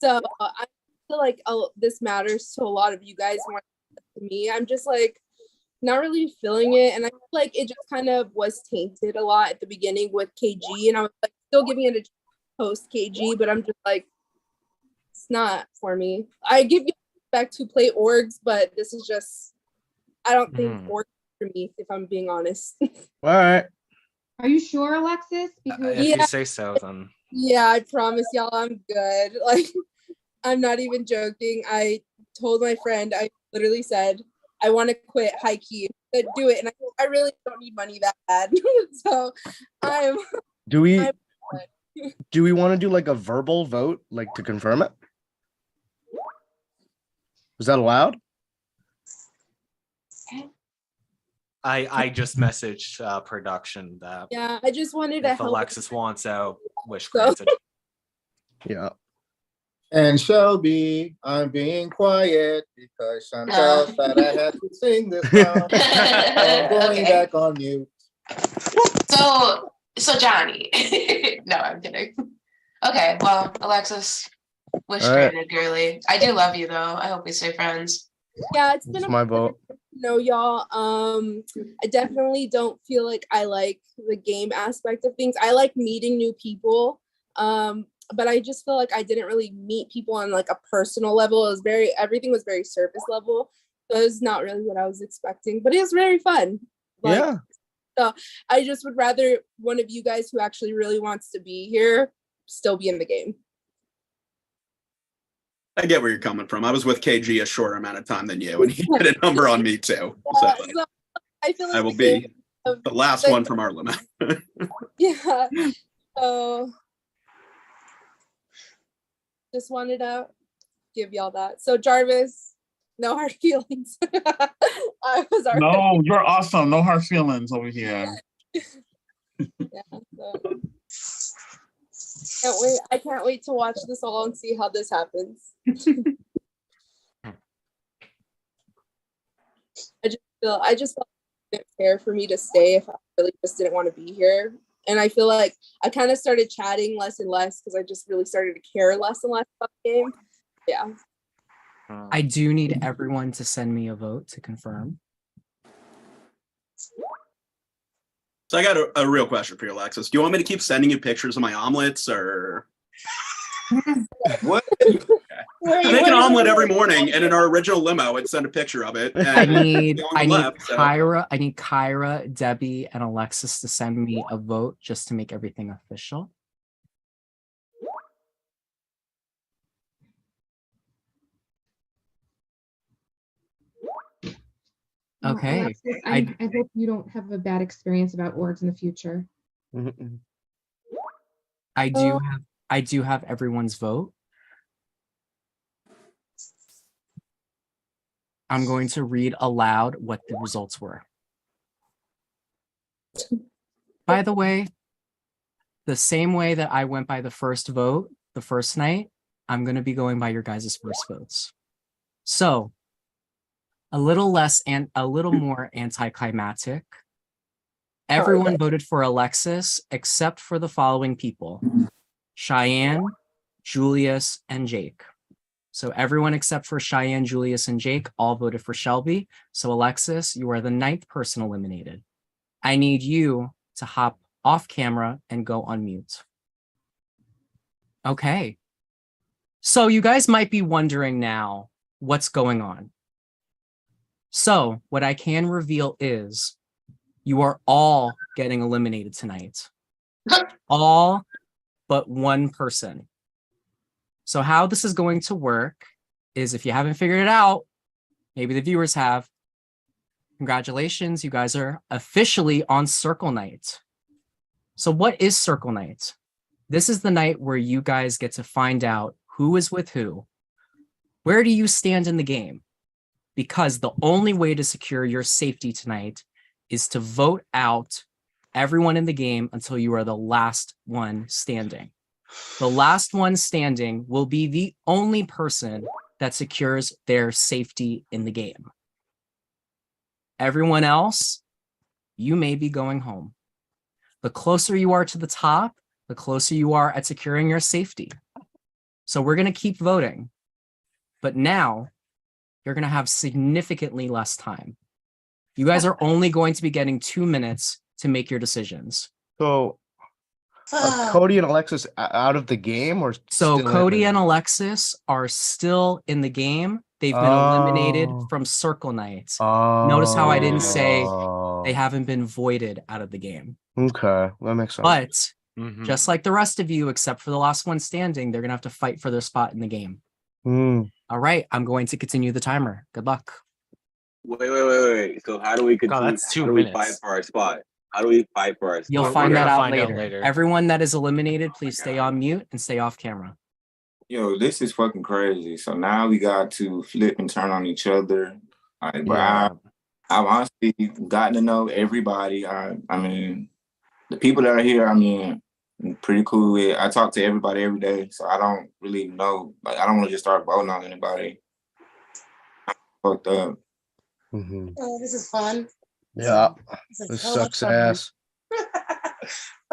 So I feel like this matters to a lot of you guys more than me. I'm just like not really feeling it, and I feel like it just kind of was tainted a lot at the beginning with KG, and I was like still giving it a post KG, but I'm just like, it's not for me. I give you respect to play orgs, but this is just, I don't think orgs for me, if I'm being honest. All right. Are you sure, Alexis? Because If you say so, then Yeah, I promise y'all I'm good. Like, I'm not even joking. I told my friend, I literally said, I want to quit high key. Said, do it. And I really don't need money that bad. So Do we want to do like a verbal vote, like to confirm it? Is that allowed? I just messaged production that yeah, I just wanted to if help. Alexis wants out, wish granted. Yeah. And Shelby, I'm being quiet because Chantel said I had to sing this song. I'm going back on mute. So Johnny. No, I'm kidding. Okay, well, Alexis, wish All right. granted, girly. I do love you though. I hope we stay friends. Yeah, it's been It's my vote. No, y'all. I definitely don't feel like I like the game aspect of things. I like meeting new people. But I just feel like I didn't really meet people on like a personal level. It was everything was very surface level. So it was not really what I was expecting, but it was very fun. Like, Yeah. So I just would rather one of you guys who actually really wants to be here still be in the game. I get where you're coming from. I was with KG a shorter amount of time than you, and he did a number on me too. So So I feel like I will the be game of- the last like, one from our limit. Yeah. So just wanted to give y'all that. So Jarvis, no hard feelings. I was already. No, you're awesome. No hard feelings over here. Yeah, so. Can't wait. I can't wait to watch this all and see how this happens. I just felt it wasn't fair for me to stay if I really just didn't want to be here. And I feel like I kind of started chatting less and less because I just really started to care less and less about the game. Yeah. I do need everyone to send me a vote to confirm. So I got a real question for you, Alexis. Do you want me to keep sending you pictures of my omelets, or what? I make an omelet every morning, and in our original limo, I'd send a picture of it. And I need the only left, so- Kyra, Debbie, and Alexis to send me a vote just to make everything official. Okay. Alexis, I hope you don't have a bad experience about orgs in the future. I do have everyone's vote. I'm going to read aloud what the results were. By the way, the same way that I went by the first vote the first night, I'm going to be going by your guys' first votes. So, a little less and a little more anticlimactic. Everyone voted for Alexis except for the following people: Cheyenne, Julius, and Jake. So everyone except for Cheyenne, Julius, and Jake all voted for Shelby. So Alexis, you are the 9th person eliminated. I need you to hop off camera and go on mute. Okay. So you guys might be wondering now what's going on. So what I can reveal is you are all getting eliminated tonight. All but one person. So how this is going to work is, if you haven't figured it out, maybe the viewers have, congratulations, you guys are officially on Circle Night. So what is Circle Night? This is the night where you guys get to find out who is with who. Where do you stand in the game? Because the only way to secure your safety tonight is to vote out everyone in the game until you are the last one standing. The last one standing will be the only person that secures their safety in the game. Everyone else, you may be going home. The closer you are to the top, the closer you are at securing your safety. So we're going to keep voting. But now you're going to have significantly less time. You guys are only going to be getting 2 minutes to make your decisions. So are Cody and Alexis out of the game, or So still in Cody it? and Alexis are still in the game. They've been eliminated from Circle Night. Notice how I didn't say they haven't been voided out of the game. Okay, that makes sense. But just like the rest of you, except for the last one standing, they're going to have to fight for their spot in the game. All right, I'm going to continue the timer. Good luck. Wait. So how do we continue? that's 2 how do we minutes. fight for our spot? How do we fight for our spot? You'll find that out later. Everyone that is eliminated, please stay on mute and stay off camera. Yo, this is fucking crazy. So now we got to flip and turn on each other. But Yeah. I've honestly gotten to know everybody. I mean, the people that are here, I mean, I'm pretty cool with. I talk to everybody every day, so I don't really know. Like, I don't want to just start voting on anybody. Fucked up. Oh, this is fun. Yeah, This is this so much sucks fun. ass.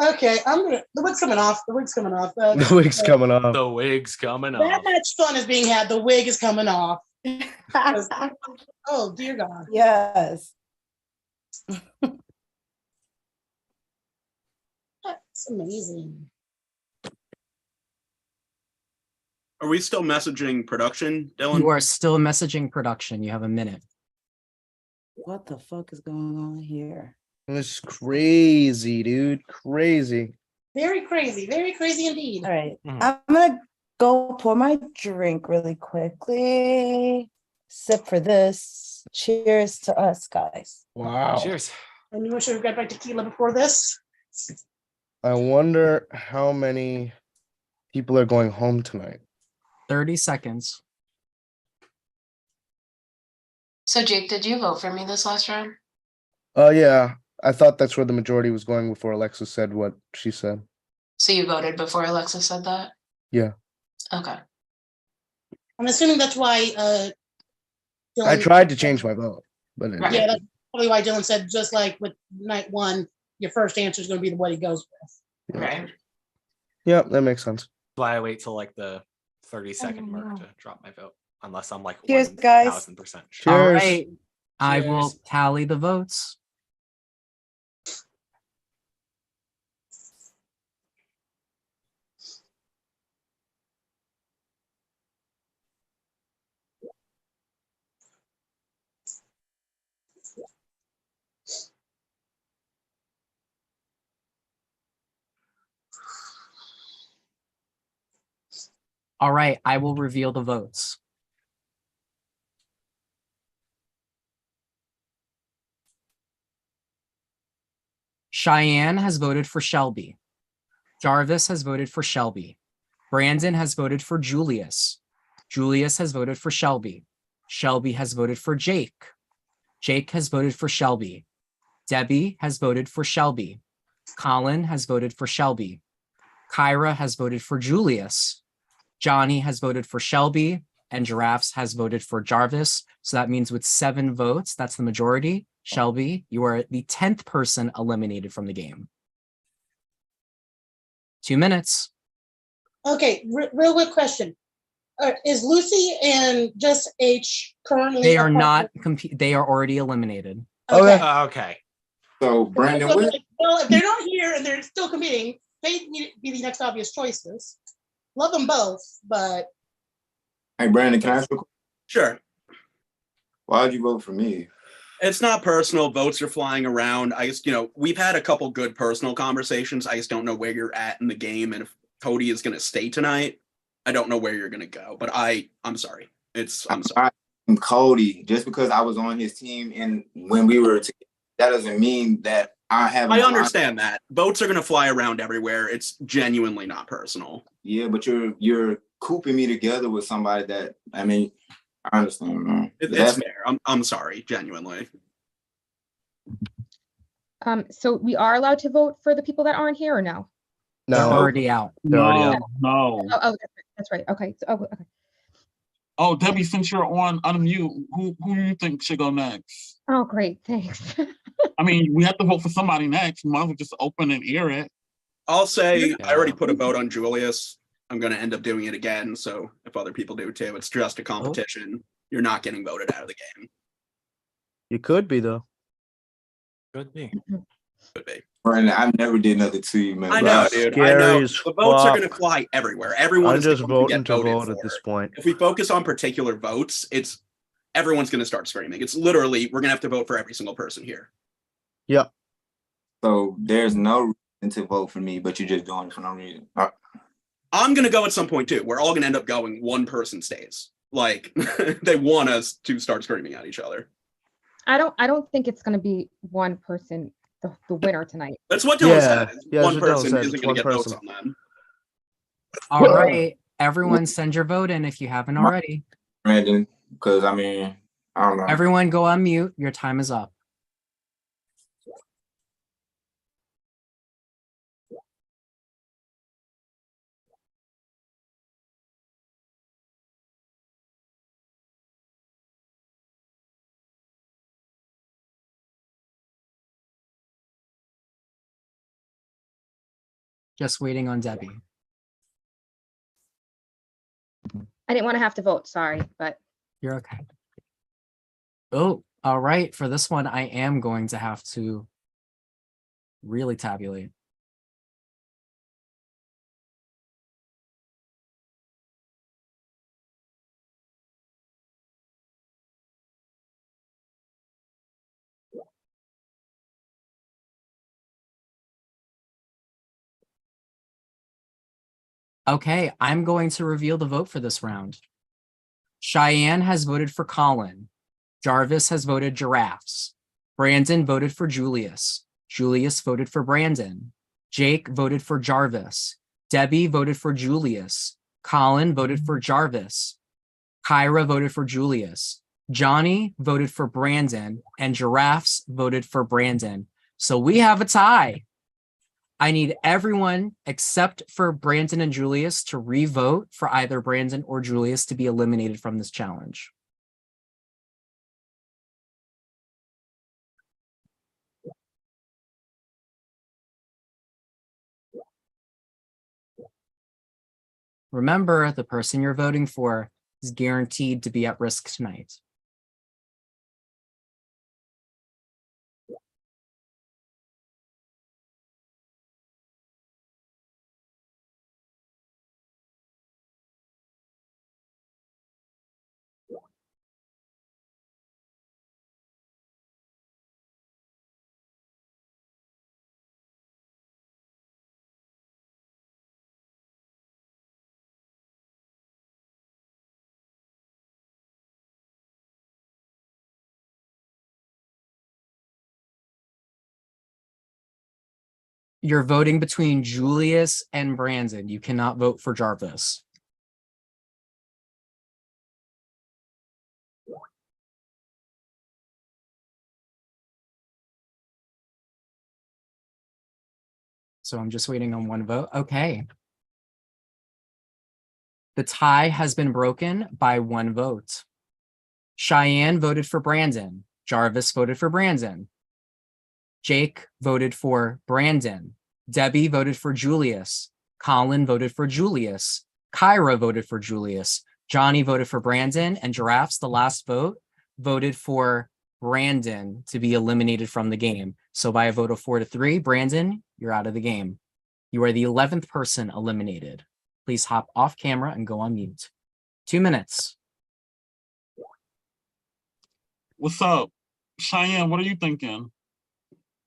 Okay, the wig's coming off. The wig's coming off. The wig's coming off. The wig's coming That off. much fun is being had. The wig is coming off. Oh dear God. Yes. That's amazing. Are we still messaging production, Dylan? You are still messaging production. You have a minute. What the fuck is going on here? This is crazy, dude. Crazy. Very crazy indeed. All right. I'm gonna go pour my drink really quickly. Sip for this. Cheers to us, guys. Wow. Cheers. And you should have got my tequila before this. I wonder how many people are going home tonight. 30 seconds. So Jake, did you vote for me this last round? Yeah, I thought that's where the majority was going before Alexa said what she said. So you voted before Alexa said that? Yeah. Okay. I'm assuming that's why I Dylan, tried to change my vote, but it yeah, that's probably why Dylan said, just like with night one, your first answer is going to be the what he goes with. Right. Yeah, that makes sense. Why I wait till like the 30-second mark to drop my vote, unless I'm like Cheers, guys. 1000% sure. All Cheers. right. I will Cheers. tally the votes. All right, I will reveal the votes. Cheyenne has voted for Shelby. Jarvis has voted for Shelby. Brandon has voted for Julius. Julius has voted for Shelby. Shelby has voted for Jake. Jake has voted for Shelby. Debbie has voted for Shelby. Colin has voted for Shelby. Kyra has voted for Julius. Johnny has voted for Shelby, and Giraffes has voted for Jarvis. So that means with 7 votes, that's the majority. Shelby, you are the 10th person eliminated from the game. 2 minutes. Okay, real quick question. Is Lucy and Just H currently? They a are part not of- they are already eliminated. Okay. Okay. So Brandon, So, what? well, if they're not here and they're still competing, they need to be the next obvious choices. Love them both, but Hey, Brandon, can I ask you a question? Sure. Why'd you vote for me? It's not personal. Votes are flying around. I just, we've had a couple good personal conversations. I just don't know where you're at in the game. And if Cody is going to stay tonight, I don't know where you're going to go. But I'm sorry. I'm sorry. I'm Cody. Just because I was on his team and when we were together, that doesn't mean that I have. I understand that. Votes are going to fly around everywhere. It's genuinely not personal. Yeah, but you're cooping me together with somebody that, I mean, I understand, man. It's fair. I'm sorry, genuinely. So we are allowed to vote for the people that aren't here or no? No. They're already out. They're already out. No. Oh, that's right. Okay. So, okay. Oh, Debbie, since you're on unmute, who do you think should go next? Oh, great. Thanks. I mean, we have to vote for somebody next. We might as well just open and air it. I'll say I already put a vote on Julius. I'm going to end up doing it again. So if other people do too, it's just a competition. You're not getting voted out of the game. You could be though. Could be. Could be. Brandon, I never did nothing to you, man. I know, dude. I know. Scary as The votes are going to fuck. fly everywhere. Everyone I'm is just going to voting get to voted vote at for. this point. If we focus on particular votes, everyone's going to start screaming. It's literally, we're going to have to vote for every single person here. Yep. So there's no reason to vote for me, but you're just doing it for no reason. I'm going to go at some point too. We're all going to end up going, one person stays. Like they want us to start screaming at each other. I don't think it's going to be one person, the winner tonight. That's what Dylan said. Yeah, One that's what Dylan person said. isn't It's going to one get votes person. on them. All right, everyone send your vote in if you haven't already. Brandon, because I mean, I don't know. Everyone go on mute. Your time is up. Just waiting on Debbie. I didn't want to have to vote, sorry, but You're okay. Oh, all right. For this one, I am going to have to really tabulate. Okay, I'm going to reveal the vote for this round. Cheyenne has voted for Colin. Jarvis has voted Giraffes. Brandon voted for Julius. Julius voted for Brandon. Jake voted for Jarvis. Debbie voted for Julius. Colin voted for Jarvis. Kyra voted for Julius. Johnny voted for Brandon, and Giraffes voted for Brandon. So we have a tie. I need everyone except for Brandon and Julius to re-vote for either Brandon or Julius to be eliminated from this challenge. Remember, the person you're voting for is guaranteed to be at risk tonight. You're voting between Julius and Brandon. You cannot vote for Jarvis. So I'm just waiting on one vote. Okay. The tie has been broken by one vote. Cheyenne voted for Brandon. Jarvis voted for Brandon. Jake voted for Brandon. Debbie voted for Julius. Colin voted for Julius. Kyra voted for Julius. Johnny voted for Brandon. And Giraffes, the last vote, voted for Brandon to be eliminated from the game. So by a vote of 4-3, Brandon, you're out of the game. You are the 11th person eliminated. Please hop off camera and go on mute. 2 minutes. What's up? Cheyenne, what are you thinking?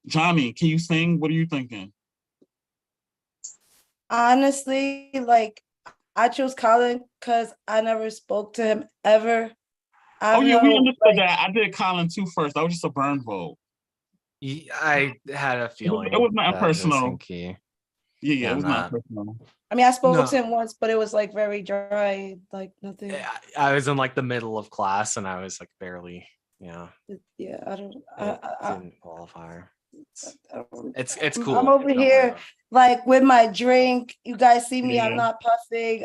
Johnny, can you sing? What are you thinking? Honestly, like, I chose Colin because I never spoke to him ever. Oh yeah, we understood that. I did Colin too first. That was just a burn vote. I had a feeling It was not that personal. Helsinki. Yeah, it I'm was not- not personal. I mean, I spoke No. to him once, but it was like very dry, like nothing. I was in like the middle of class and I was like barely, Yeah, I don't. didn't qualify. It's cool. I'm over Don't here, worry about like with my drink. You guys see me. Yeah. I'm not puffing.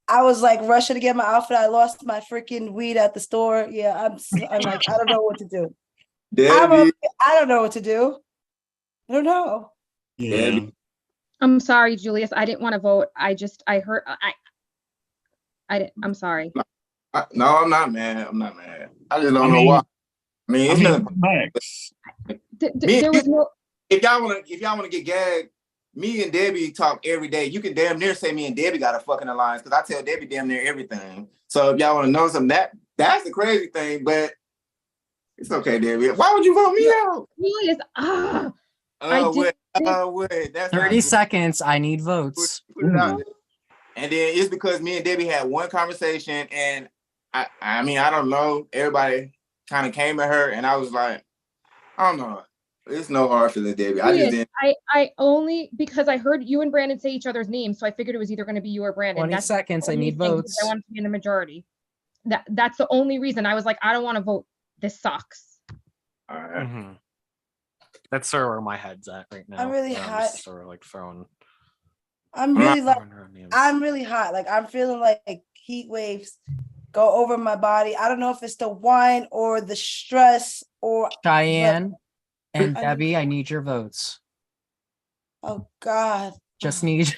I was like rushing to get my outfit. I lost my freaking weed at the store. Yeah, I'm like, I don't know what to do. Debbie. I don't know what to do. I don't know. Yeah. I'm sorry, Julius. I didn't want to vote. I heard. I'm sorry. No, I'm not mad. I'm not mad. I just don't I know mean- why. I mean, it's nothing. Max. There was no. If y'all wanna get gagged, me and Debbie talk every day. You can damn near say me and Debbie got a fucking alliance because I tell Debbie damn near everything. So if y'all want to know something, that's the crazy thing. But it's okay, Debbie. Why would you vote me out? Julius, Wait. That's 30 not- seconds. I need votes. Put it out there. And then it's because me and Debbie had one conversation, and I mean, I don't know. Everybody kind of came at her, and I was like, I don't know. It's no hard feeling, Debbie. I just Julius, didn't. I only because I heard you and Brandon say each other's names, so I figured it was either going to be you or Brandon. 20 seconds. the I only need thing, because votes. I wanted to be in the majority. That's the only reason. I was like, I don't want to vote. This sucks. All right. Mhm. That's sort of where my head's at right now. I'm really I'm hot. just sort of like throwing. I'm really like, throwing around names. I'm really hot. Like I'm feeling like heat waves go over my body. I don't know if it's the wine or the stress or Cheyenne and I- Debbie, I need your votes. oh God. Just need.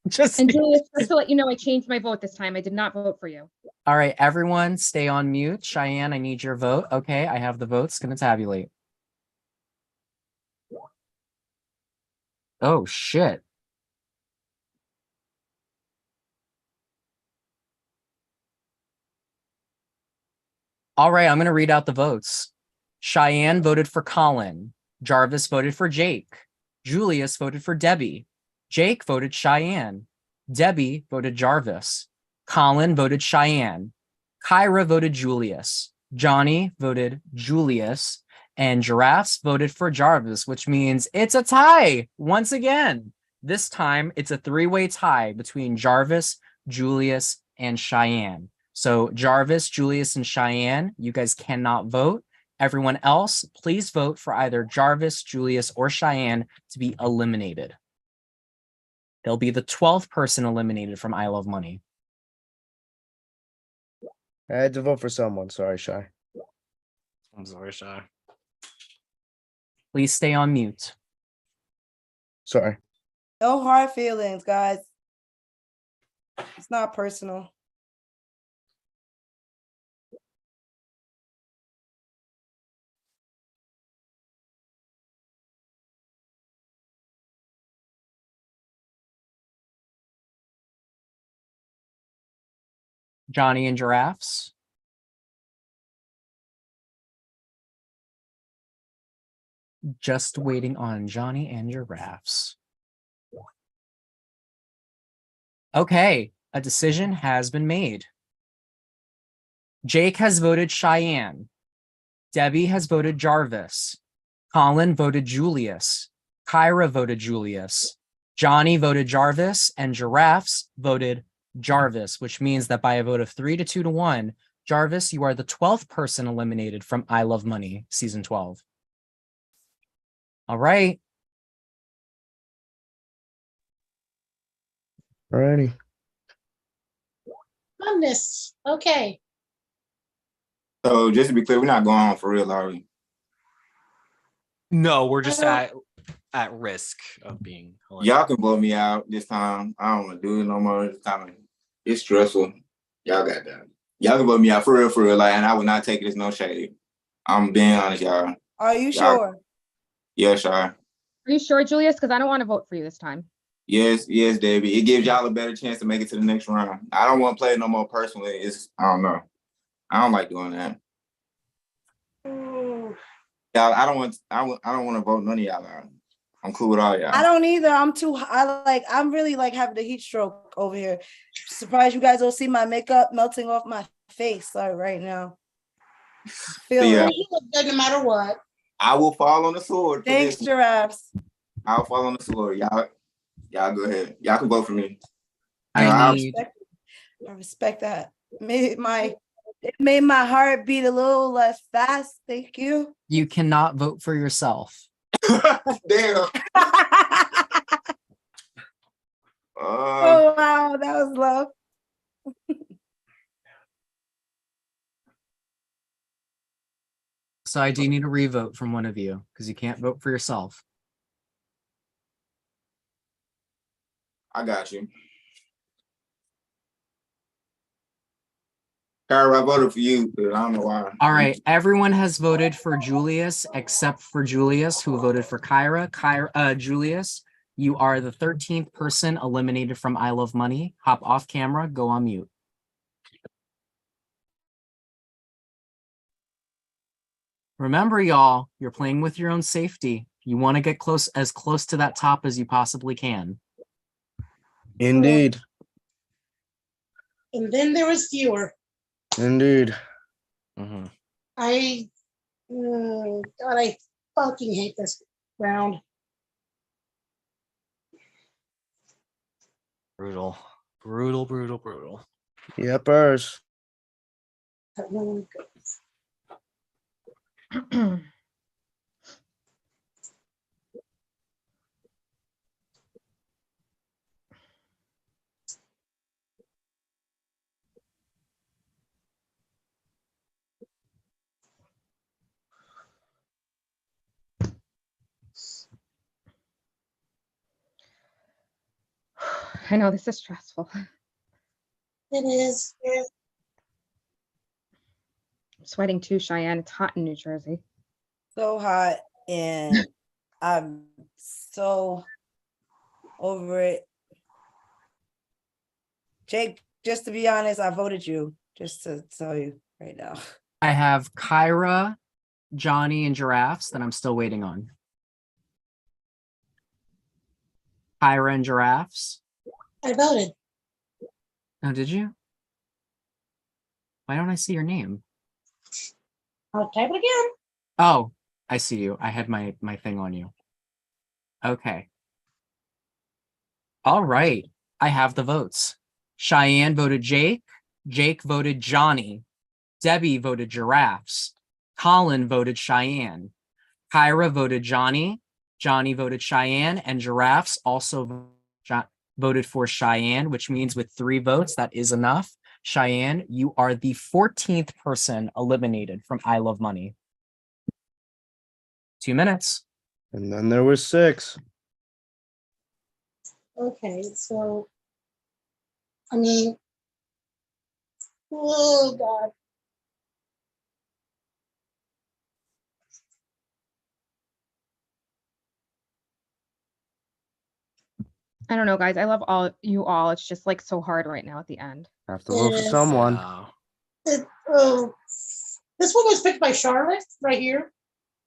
Just And need- Julius, just to let you know, I changed my vote this time. I did not vote for you. All right, everyone, stay on mute. Cheyenne, I need your vote. Okay, I have the votes. Gonna tabulate. Oh shit. All right, I'm going to read out the votes. Cheyenne voted for Colin. Jarvis voted for Jake. Julius voted for Debbie. Jake voted Cheyenne. Debbie voted Jarvis. Colin voted Cheyenne. Kyra voted Julius. Johnny voted Julius. And Giraffes voted for Jarvis, which means it's a tie once again. This time, it's a three-way tie between Jarvis, Julius, and Cheyenne. So Jarvis, Julius, and Cheyenne, you guys cannot vote. Everyone else, please vote for either Jarvis, Julius, or Cheyenne to be eliminated. They'll be the 12th person eliminated from I Love Money. I had to vote for someone. Sorry, Shy. I'm sorry, Shy. Please stay on mute. Sorry. No hard feelings, guys. It's not personal. Johnny and Giraffes. Just waiting on Johnny and Giraffes. Okay, a decision has been made. Jake has voted Cheyenne. Debbie has voted Jarvis. Colin voted Julius. Kyra voted Julius. Johnny voted Jarvis, and Giraffes voted Jarvis, which means that by a vote of 3 to 2 to 1, Jarvis, you are the 12th person eliminated from I Love Money season 12. All right. Alrighty. Goodness. Okay. So just to be clear, we're not going on for real, are we? No, we're just at risk of being Y'all can blow me out this time. I don't want to do it no more. It's kind of, it's stressful. Y'all got that. Y'all can blow me out for real, like, and I would not take it as no shade. I'm being honest, y'all. Are you Y'all- sure? Yeah, sure. Are you sure, Julius? Because I don't want to vote for you this time. Yes, Debbie. It gives y'all a better chance to make it to the next round. I don't want to play it no more personally. I don't know. I don't like doing that. Y'all, I don't want to vote none of y'all out. I'm cool with all y'all. I don't either. I'm really like having a heat stroke over here. Surprised you guys don't see my makeup melting off my face right now. Yeah. You look good no matter what. I will fall on the sword. Thanks, Giraffes. I'll fall on the sword. Y'all go ahead. Y'all can vote for me. I respect that. It made my heart beat a little less fast. Thank you. You cannot vote for yourself. Damn. Oh wow, that was love. So I do need a revote from one of you because you can't vote for yourself. I got you. Kyra, I voted for you, but I don't know why. All right, everyone has voted for Julius except for Julius, who voted for Kyra. Julius, you are the 13th person eliminated from I Love Money. Hop off camera, go on mute. Remember, y'all, you're playing with your own safety. You want to get as close to that top as you possibly can. Indeed. And then there was fewer. Indeed. Mm-hmm. God, I fucking hate this round. Brutal. Yepers. That really goes. I know this is stressful. It is. I'm sweating too, Cheyenne. It's hot in New Jersey. So hot, and I'm so over it. Jake, just to be honest, I voted you, just to tell you right now. I have Kyra, Johnny, and Giraffes that I'm still waiting on. Kyra and Giraffes. I voted. Oh, did you? Why don't I see your name? I'll type it again. Oh, I see you. I had my thing on you. Okay. All right. I have the votes. Cheyenne voted Jake. Jake voted Johnny. Debbie voted Giraffes. Colin voted Cheyenne. Kyra voted Johnny. Johnny voted Cheyenne, and Giraffes also voted for Cheyenne, which means with 3 votes, that is enough. Cheyenne, you are the 14th person eliminated from I Love Money. 2 minutes. And then there was 6. Okay, so I mean, oh God. I don't know, guys. I love all you all. It's just like so hard right now at the end. Have to vote for Yes. someone. This one was picked by Charlotte right here.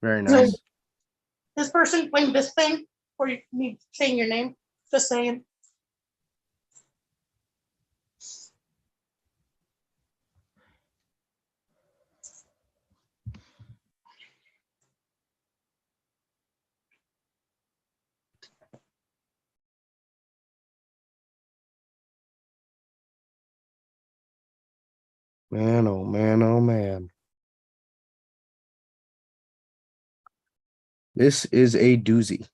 Very nice. This person playing this thing, or me saying your name, just saying. Man, oh man, oh man. This is a doozy.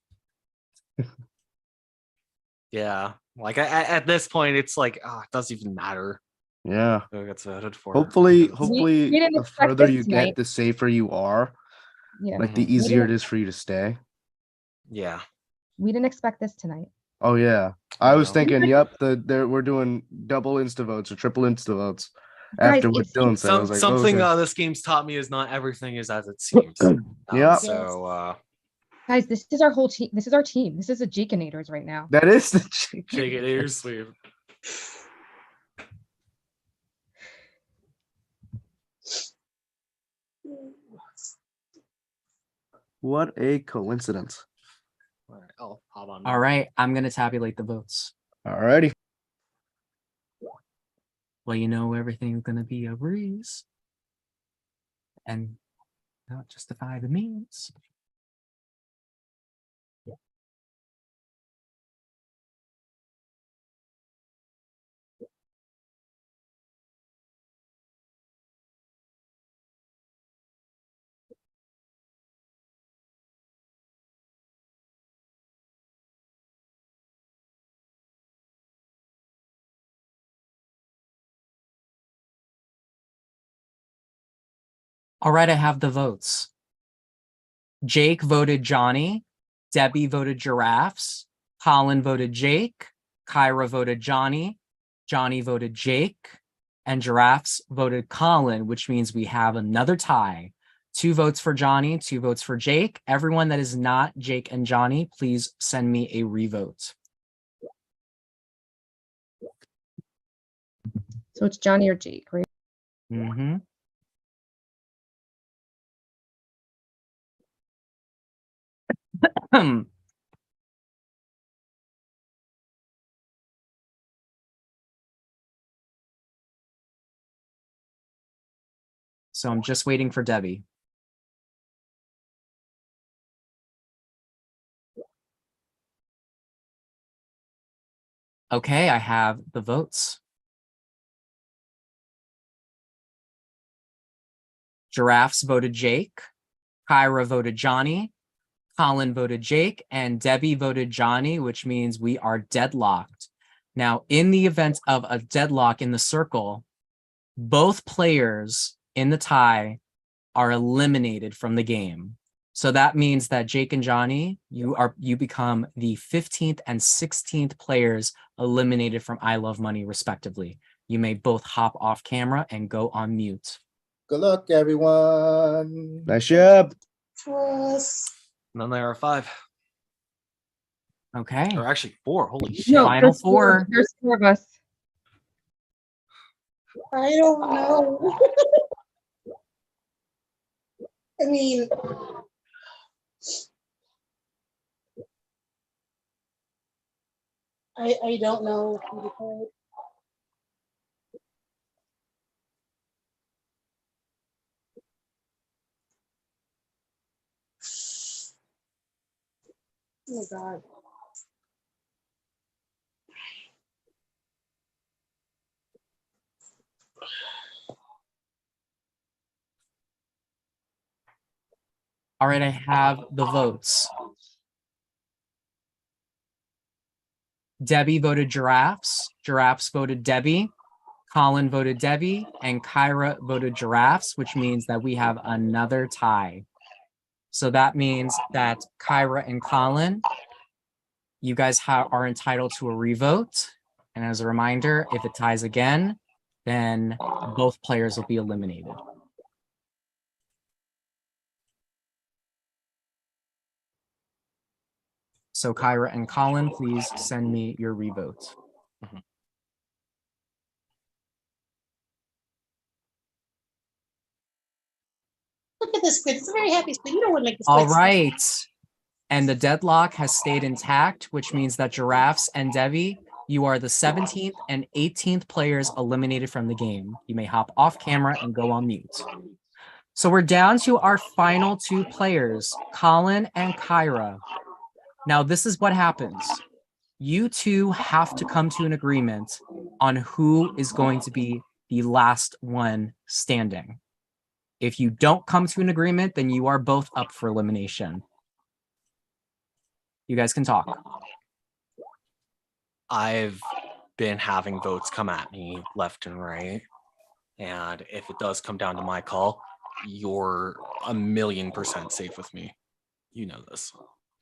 Yeah. Like at this point, it's like, it doesn't even matter Yeah. who gets voted for. Hopefully, because- hopefully, didn't the expect further this you tonight. get, the safer you are. Yeah. Like the Mhm. easier it is for you to stay. Yeah. We didn't expect this tonight. Oh yeah. I was No. thinking, yep, we're doing double insta votes or triple insta votes Guys, after what it's- Dylan said. I was like, Something okay. this game's taught me is not everything is as it seems. Yeah. So Guys, this is our whole team. This is our team. This is the Jeekanators right now. That is the shake it ears, sleeve. What a coincidence. All right, I'll hop on. All right, I'm going to tabulate the votes. Alrighty. Well, you know everything's going to be a breeze. And not justify the means. All right, I have the votes. Jake voted Johnny. Debbie voted Giraffes. Colin voted Jake. Kyra voted Johnny. Johnny voted Jake. And Giraffes voted Colin, which means we have another tie. 2 votes for Johnny, 2 votes for Jake. Everyone that is not Jake and Johnny, please send me a revote. So it's Johnny or Jake, right? Mm-hmm. So I'm just waiting for Debbie. Okay, I have the votes. Giraffes voted Jake. Kyra voted Johnny. Colin voted Jake, and Debbie voted Johnny, which means we are deadlocked. Now, in the event of a deadlock in the circle, both players in the tie are eliminated from the game. So that means that Jake and Johnny, you become the 15th and 16th players eliminated from I Love Money, respectively. You may both hop off camera and go on mute. Good luck, everyone. Nice job. Plus, And then there are 5. Okay. Or actually 4. Holy shit. No, Final there's 4. 4. There's 4 of us. I don't know. I mean, I don't know who to play. Oh God. All right, I have the votes. Debbie voted giraffes. Giraffes voted Debbie. Colin voted Debbie. And Kyra voted giraffes, which means that we have another tie. So that means that Kyra and Colin, you guys are entitled to a revote. And as a reminder, if it ties again, then both players will be eliminated. So Kyra and Colin, please send me your revote. Look at this squid. It's a very happy squid. You don't want to make the All squid. right. And the deadlock has stayed intact, which means that Giraffes and Debbie, you are the 17th and 18th players eliminated from the game. You may hop off camera and go on mute. So we're down to our final two players, Colin and Kyra. Now, this is what happens. You two have to come to an agreement on who is going to be the last one standing. If you don't come to an agreement, then you are both up for elimination. You guys can talk. I've been having votes come at me left and right. And if it does come down to my call, you're 1,000,000% safe with me. You know this.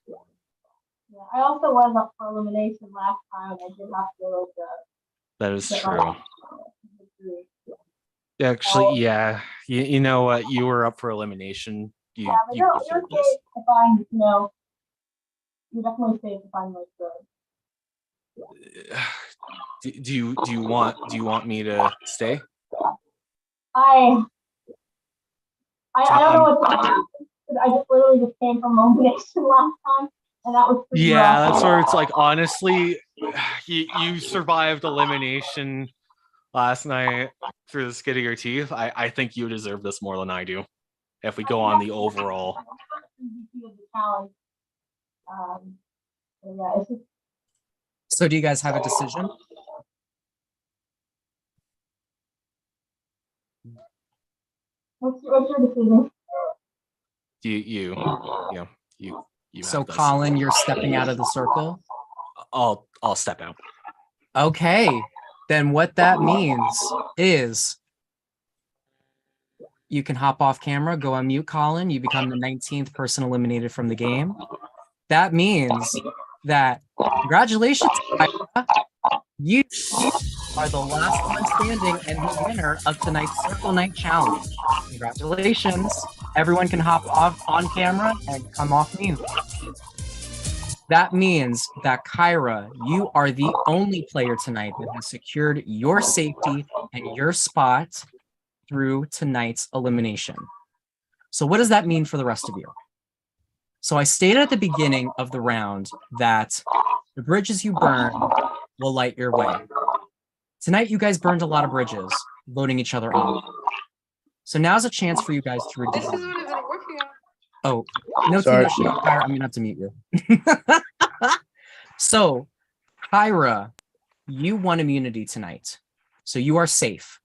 Yeah, I also was up for elimination last time. I did have to That is get true. off. Actually, yeah. You know what? You were up for elimination. Yeah, but You you're deserve safe this. if I'm, you're definitely safe if I'm like good. Do you want me to stay? I don't know what to do. I just literally just came from elimination last time, and that was pretty Yeah, rough. that's where it's like, honestly, you survived elimination last night through the skin of your teeth. I think you deserve this more than I do. If we go on the overall. Challenge. So yeah, it's just So do you guys have a decision? what's your decision? You So have this. Colin, you're stepping out of the circle? I'll step out. Okay, then what that means is you can hop off camera, go on mute, Colin. You become the 19th person eliminated from the game. That means that congratulations, Kyra. You are the last one standing and the winner of tonight's Circle Night Challenge. Congratulations. Everyone can hop off on camera and come off mute. That means that Kyra, you are the only player tonight that has secured your safety and your spot through tonight's elimination. So what does that mean for the rest of you? So I stated at the beginning of the round that the bridges you burn will light your way. Tonight, you guys burned a lot of bridges, loading each other up. So now's a chance for you guys to redeem. This is what it's working on. Oh, no, Sorry. Kyra, I'm gonna have to mute you. So, Kyra, you won immunity tonight. So you are safe.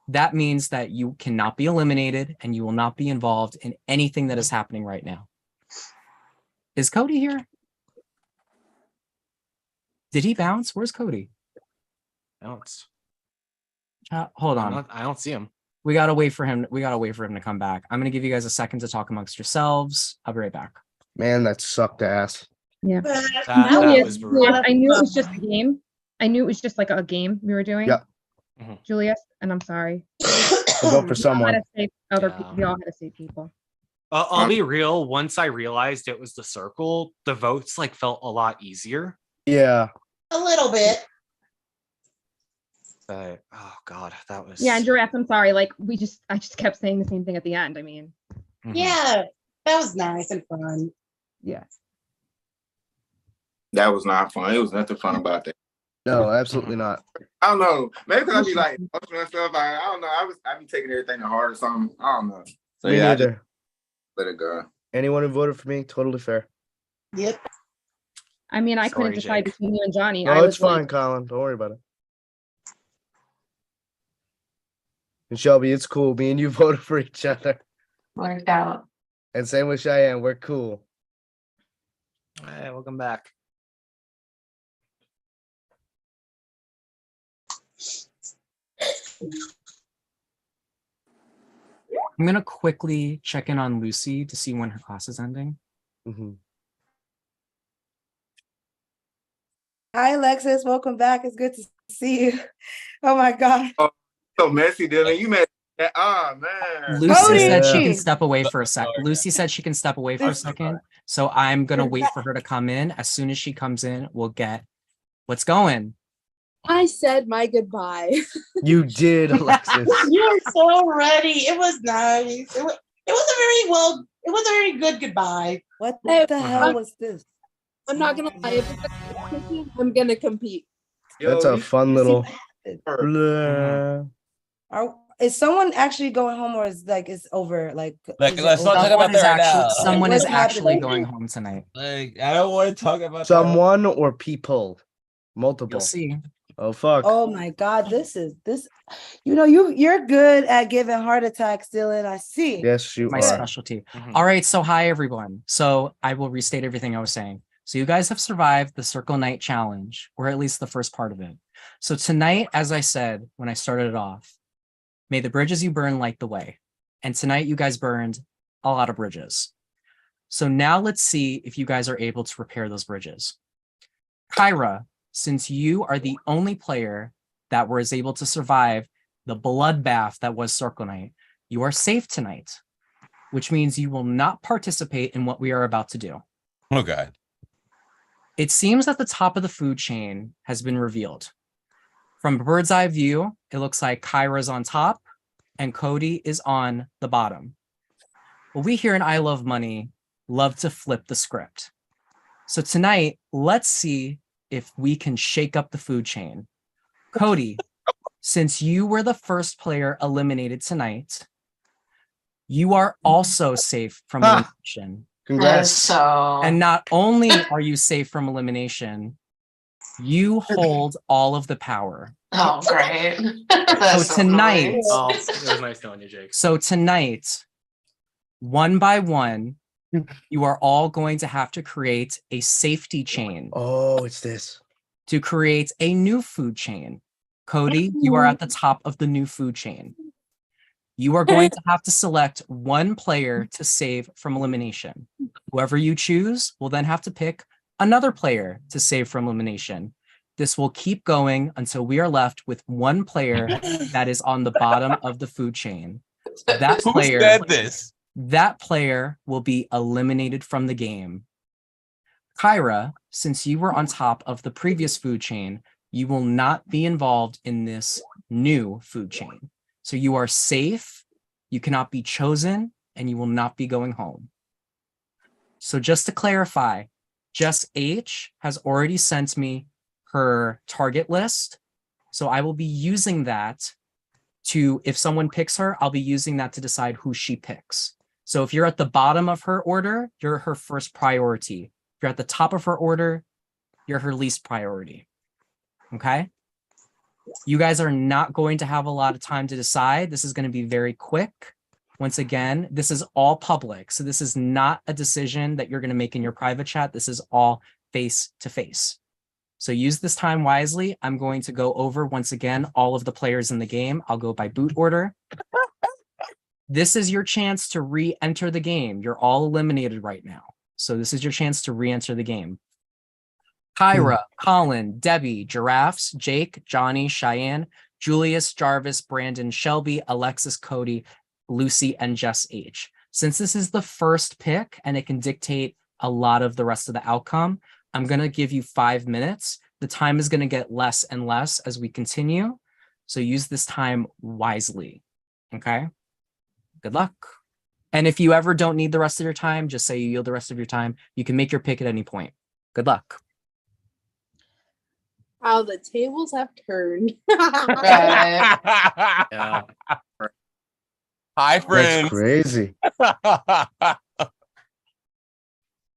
That means that you cannot be eliminated and you will not be involved in anything that is happening right now. Is Cody here? Did he bounce? Where's Cody? Bounce. Hold on. I don't see him. We gotta wait for him. We gotta wait for him to come back. I'm gonna give you guys a second to talk amongst yourselves. I'll be right back. Man, that sucked ass. Yeah. That Julius, was brutal. Julius, I knew it was just a game. I knew it was just like a game we were doing. Yeah. Julius, and I'm sorry. We'll vote for We all someone. had to save other Yeah. people. We all had to save people. I'll be real. Once I realized it was the circle, the votes like felt a lot easier. Yeah. A little bit. But oh god, that was Yeah, and Giraffe, I'm sorry. Like I just kept saying the same thing at the end. I mean, Yeah, that was nice and fun. yeah. That was not fun. It was nothing fun about that. No, absolutely not. I don't know. Maybe because I be like emotional and stuff. I don't know. I be taking everything to heart or something. I don't know. So Me yeah, I just neither. let it go. Anyone who voted for me, totally fair. Yep. I mean, I couldn't Sorry, decide Jake. between you and Johnny. Oh, I it's was like, fine, Colin. Don't worry about it. And Shelby, it's cool. Me and you voted for each other. Worked out. And same with Cheyenne. We're cool. Hey, welcome back. I'm gonna quickly check in on Lucy to see when her class is ending. Hi, Alexis. Welcome back. It's good to see you. Oh my God. So messy, Dylan. You messed that. Oh man. Lucy said she Cody! can step away for a sec. Lucy said she can step away for a second. So I'm gonna wait for her to come in. As soon as she comes in, we'll get what's going. I said my goodbye. You did, Alexis. You were so ready. It was nice. It was a very good goodbye. What Hey, the hell was this? I'm not gonna lie. If it's competition, I'm gonna compete. That's a fun little. Is someone actually going home, or is like it's over? Like, Like, is it let's not over? talk about that right now. Someone is What's actually happening? going home tonight. Like, I don't want to talk about Someone or people? Multiple. You'll see. Oh fuck. Oh my God, this. You know, you're good at giving heart attacks, Dylan. I see. Yes, you My are. specialty. All right, so hi everyone. So I will restate everything I was saying. So you guys have survived the Circle Night Challenge, or at least the first part of it. So tonight, as I said when I started it off, may the bridges you burn light the way. And tonight you guys burned a lot of bridges. So now let's see if you guys are able to repair those bridges. Kyra, since you are the only player that was able to survive the bloodbath that was Circle Night, you are safe tonight, which means you will not participate in what we are about to do. Okay. It seems that the top of the food chain has been revealed. From a bird's eye view, it looks like Kyra's on top and Cody is on the bottom. Well, we here in I Love Money love to flip the script. So tonight, let's see if we can shake up the food chain. Cody, since you were the first player eliminated tonight, you are also safe from elimination. Congrats. So And not only are you safe from elimination, you hold all of the power. oh great. So That's tonight, nice. Oh, it was nice knowing you, Jake. so tonight, one by one, you are all going to have to create a safety chain Oh, it's this. to create a new food chain. Cody, you are at the top of the new food chain. You are going to have to select one player to save from elimination. Whoever you choose will then have to pick another player to save from elimination. This will keep going until we are left with one player that is on the bottom of the food chain. That Who player, said this? that player will be eliminated from the game. Kyra, since you were on top of the previous food chain, you will not be involved in this new food chain. So you are safe, you cannot be chosen, and you will not be going home. So just to clarify, Jess H has already sent me her target list. So I will be using that to, if someone picks her, I'll be using that to decide who she picks. So if you're at the bottom of her order, you're her first priority. If you're at the top of her order, you're her least priority. Okay? You guys are not going to have a lot of time to decide. This is going to be very quick. Once again, this is all public. So this is not a decision that you're going to make in your private chat. This is all face to face. So use this time wisely. I'm going to go over once again all of the players in the game. I'll go by boot order. This is your chance to re-enter the game. You're all eliminated right now. So this is your chance to re-enter the game. Kyra, Colin, Debbie, Giraffes, Jake, Johnny, Cheyenne, Julius, Jarvis, Brandon, Shelby, Alexis, Cody, Lucy, and Jess H. Since this is the first pick and it can dictate a lot of the rest of the outcome, I'm going to give you 5 minutes. The time is going to get less and less as we continue. So use this time wisely. Okay? Good luck. And if you ever don't need the rest of your time, just say you yield the rest of your time. You can make your pick at any point. Good luck. How the tables have turned. Right. Yeah. Hi, friends. That's crazy.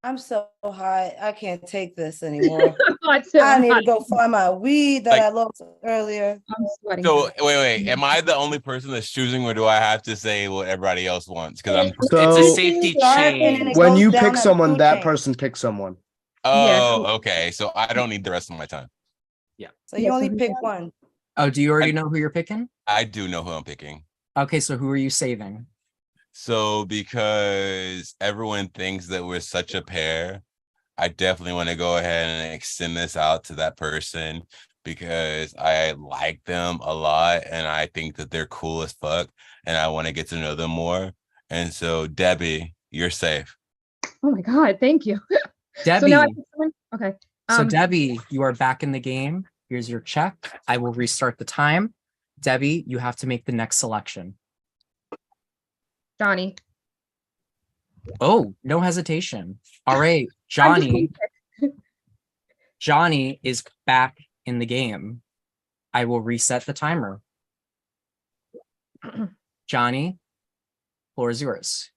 I'm so high. I can't take this anymore. Hot too, I need to hot. go find my weed that Like- I lost earlier. I'm sweating. So wait. Am I the only person that's choosing, or do I have to say what everybody else wants? Because I'm. It's So- a safety chain. it When goes you down pick the someone, food that chain. person picks someone. Oh, okay. So I don't need the rest of my time. So you only pick one. Oh, do you already know who you're picking? I do know who I'm picking. Okay, so who are you saving? So because everyone thinks that we're such a pair, I definitely want to go ahead and extend this out to that person because I like them a lot and I think that they're cool as fuck and I want to get to know them more. And so Debbie, you're safe. Oh my God, thank you. Debbie. So now I pick someone? Okay. So Debbie, you are back in the game. Here's your check. I will restart the time. Debbie, you have to make the next selection. Johnny. Oh, no hesitation. All right, I'm just Johnny. Johnny is back in the game. I will reset the timer. Johnny, floor is yours.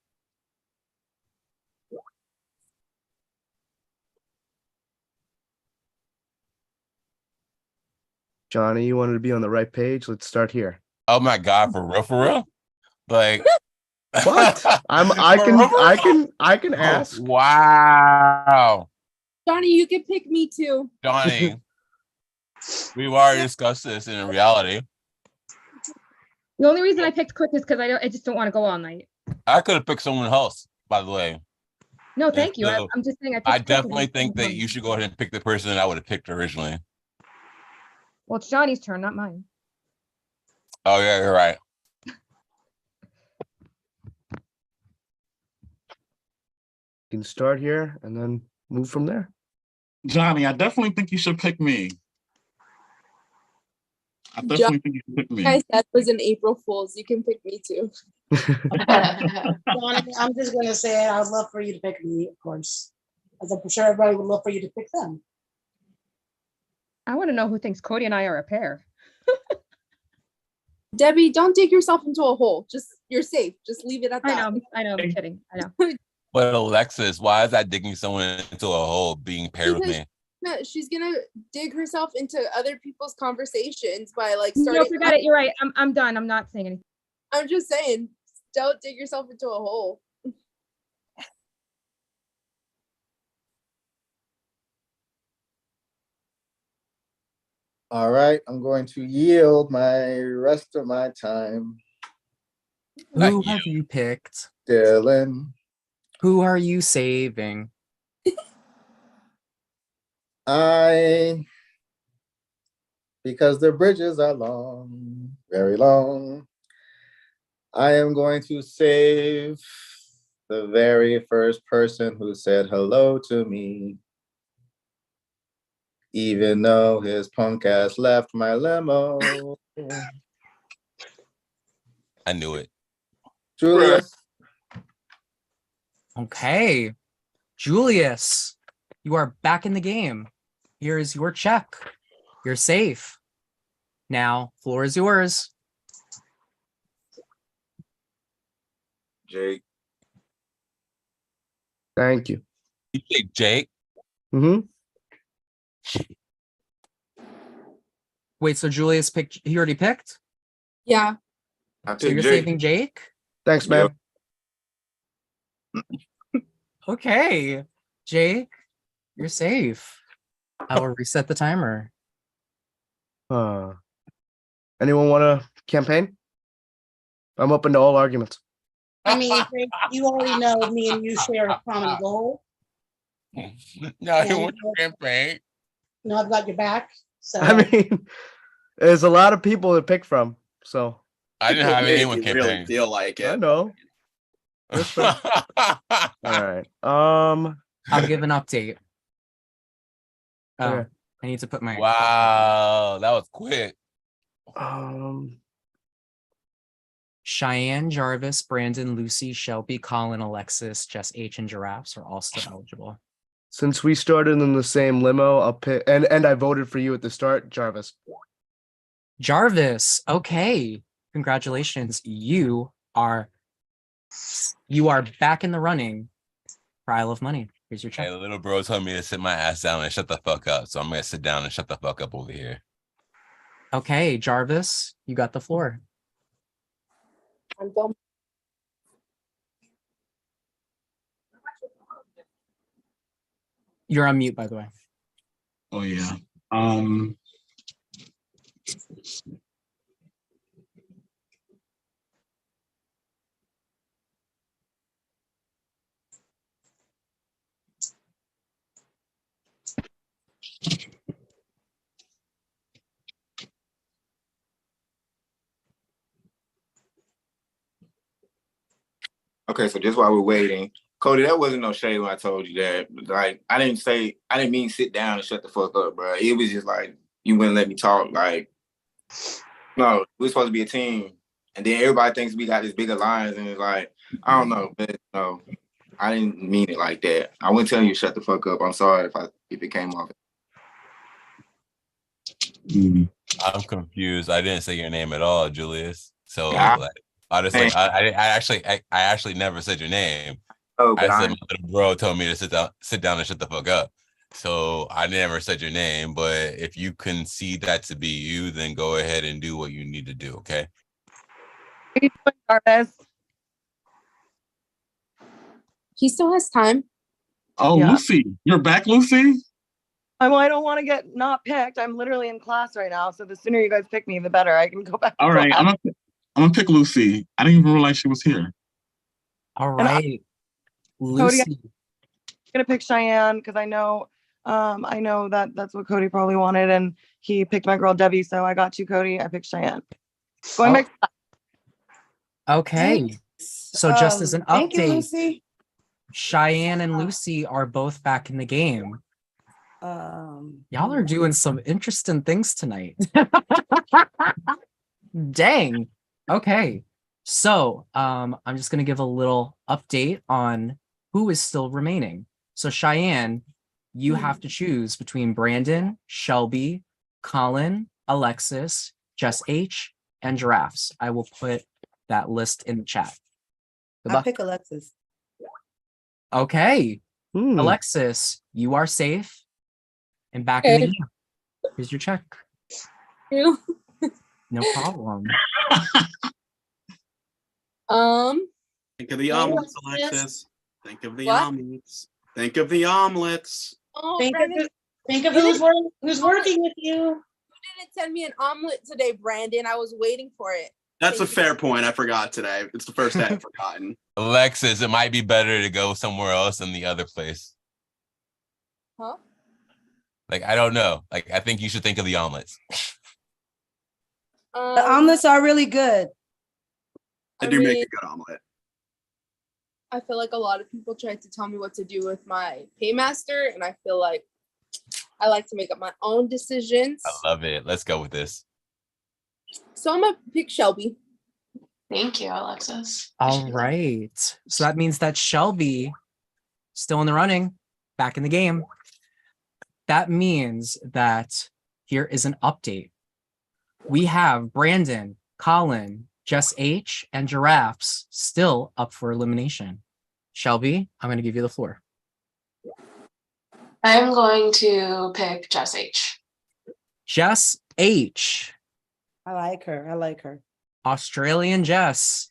Johnny, you wanted to be on the right page. Let's start here. Oh my God, for real, for real? Like What? I can ask. Wow. Johnny, you can pick me too. Johnny, we've already discussed this in reality. The only reason I picked Quick is because I just don't want to go all night. I could have picked someone else, by the way. No, thank you. so I'm just saying. I Quick 'cause definitely it's think that fun. you should go ahead and pick the person that I would have picked originally. Well, it's Johnny's turn, not mine. Oh yeah, you're right. You can start here and then move from there. Johnny, I definitely think you should pick me. I definitely think you should pick me. I said was an April Fool's. You can pick me too. Johnny, I'm just gonna say I would love for you to pick me, of course. As I'm sure everybody would love for you to pick them. I want to know who thinks Cody and I are a pair. Debbie, don't dig yourself into a hole. Just you're safe. Just leave it at that. I know, I'm kidding. I know. But Alexis, why is that digging someone into a hole being paired with me? No, she's gonna dig herself into other people's conversations by like No, starting. forget it. You're right. I'm done. I'm not saying anything. I'm just saying, don't dig yourself into a hole. All right, I'm going to yield my rest of my time. Who have you picked? Dylan. Who are you saving? Because the bridges are long, very long, I am going to save the very first person who said hello to me. Even though his punk ass left my limo. I knew it. Julius. Okay. Julius, you are back in the game. Here is your check. You're safe. Now, floor is yours. Jake. Thank you. You say Jake? Mm-hmm. Wait, so Julius picked, he already picked? Yeah. So you're saving Jake? Thanks, man. Okay. Jake, you're safe. I will reset the timer. Anyone want to campaign? I'm open to all arguments. I mean, Jake, you already know me and you share a common goal. No, you want to campaign. You know, I've got your back. So I mean, there's a lot of people to pick from, so I didn't have Made anyone you campaign. really feel like I it. know. All right. I'll give an update. Oh, Okay. I need to put my Wow, that was quick. Cheyenne, Jarvis, Brandon, Lucy, Shelby, Colin, Alexis, Jess H, and Giraffes are all still eligible. Since we started in the same limo, I'll pick, and I voted for you at the start, Jarvis. Jarvis, okay. Congratulations. You are back in the running for Isle of Money. Here's your Hey, check. the little bro told me to sit my ass down and shut the fuck up. So I'm gonna sit down and shut the fuck up over here. Okay, Jarvis, you got the floor. I'm going. You're on mute, by the way. Oh yeah. Okay, so just while we're waiting, Cody, that wasn't no shade when I told you that. Like, I didn't mean sit down and shut the fuck up, bro. It was just like you wouldn't let me talk. Like, no, we're supposed to be a team, and then everybody thinks we got this big alliance, and it's like, I don't know, but no, I didn't mean it like that. I wouldn't tell you to shut the fuck up. I'm sorry if it came off. I'm confused. I didn't say your name at all, Julius. So Yeah. like, honestly, I actually never said your name. Oh, I but said my little bro told me to sit down and shut the fuck up. So I never said your name, but if you concede that to be you, then go ahead and do what you need to do, okay? Jarvis. He still has time. Oh, Yeah. Lucy, you're back, Lucy? I don't want to get not picked. I'm literally in class right now, so the sooner you guys pick me, the better. I can go back. to All right, class. I'm gonna pick Lucy. I didn't even realize she was here. All And right, Cody, Lucy. I'm gonna pick Cheyenne because I know that that's what Cody probably wanted, and he picked my girl Debbie. So I got you, Cody. I picked Cheyenne. Going back. Okay. So just as an Thank you, update, Lucy. Cheyenne and Lucy are both back in the game. Y'all are doing some interesting things tonight. Dang. Okay. So I'm just gonna give a little update on who is still remaining. So Cheyenne, you have to choose between Brandon, Shelby, Colin, Alexis, Jess H, and Giraffes. I will put that list in the chat. Good I luck. pick Alexis. Okay. Hmm. Alexis, you are safe and back in the game. Here's your check. You. No problem. Think of the omelets, Alexis. Think of the What? omelets. Think of the omelets. Oh, Think Brandon, of who's working with you. you didn't send me an omelet today, Brandon. I was waiting for it. That's a Thank you. fair point. I forgot today. It's the first day I've forgotten. Alexis, it might be better to go somewhere else than the other place. Huh? Like, I don't know. Like, I think you should think of the omelets. The omelets are really good. I I do make mean- a good omelet. I feel like a lot of people tried to tell me what to do with my paymaster, and I feel like I like to make up my own decisions. I love it. Let's go with this. So I'm gonna pick Shelby. Thank you, Alexis. All right. So that means that Shelby still in the running, back in the game. That means that here is an update. We have Brandon, Colin, Jess H, and Giraffes still up for elimination. Shelby, I'm going to give you the floor. I'm going to pick Jess H. Jess H, I like her. I like her. Australian Jess,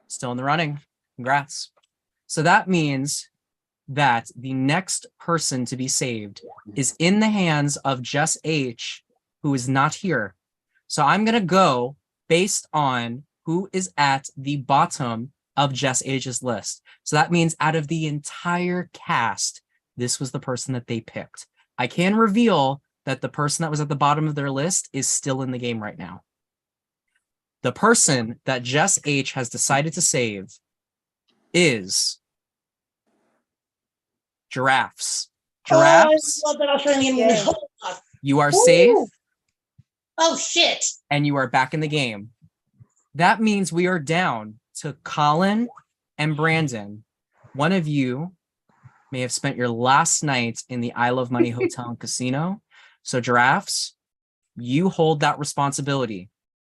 still in the running. Congrats. So that means that the next person to be saved is in the hands of Jess H, who is not here. So I'm going to go based on who is at the bottom of Jess H's list. So that means out of the entire cast, this was the person that they picked. I can reveal that the person that was at the bottom of their list is still in the game right now. The person that Jess H has decided to save is Giraffes. Giraffes, Oh, I love that Australian woman. Yes. you are Ooh. safe Oh shit. and you are back in the game. That means we are down to Colin and Brandon. One of you may have spent your last night in the I Love Money Hotel and Casino. So Giraffes, you hold that responsibility.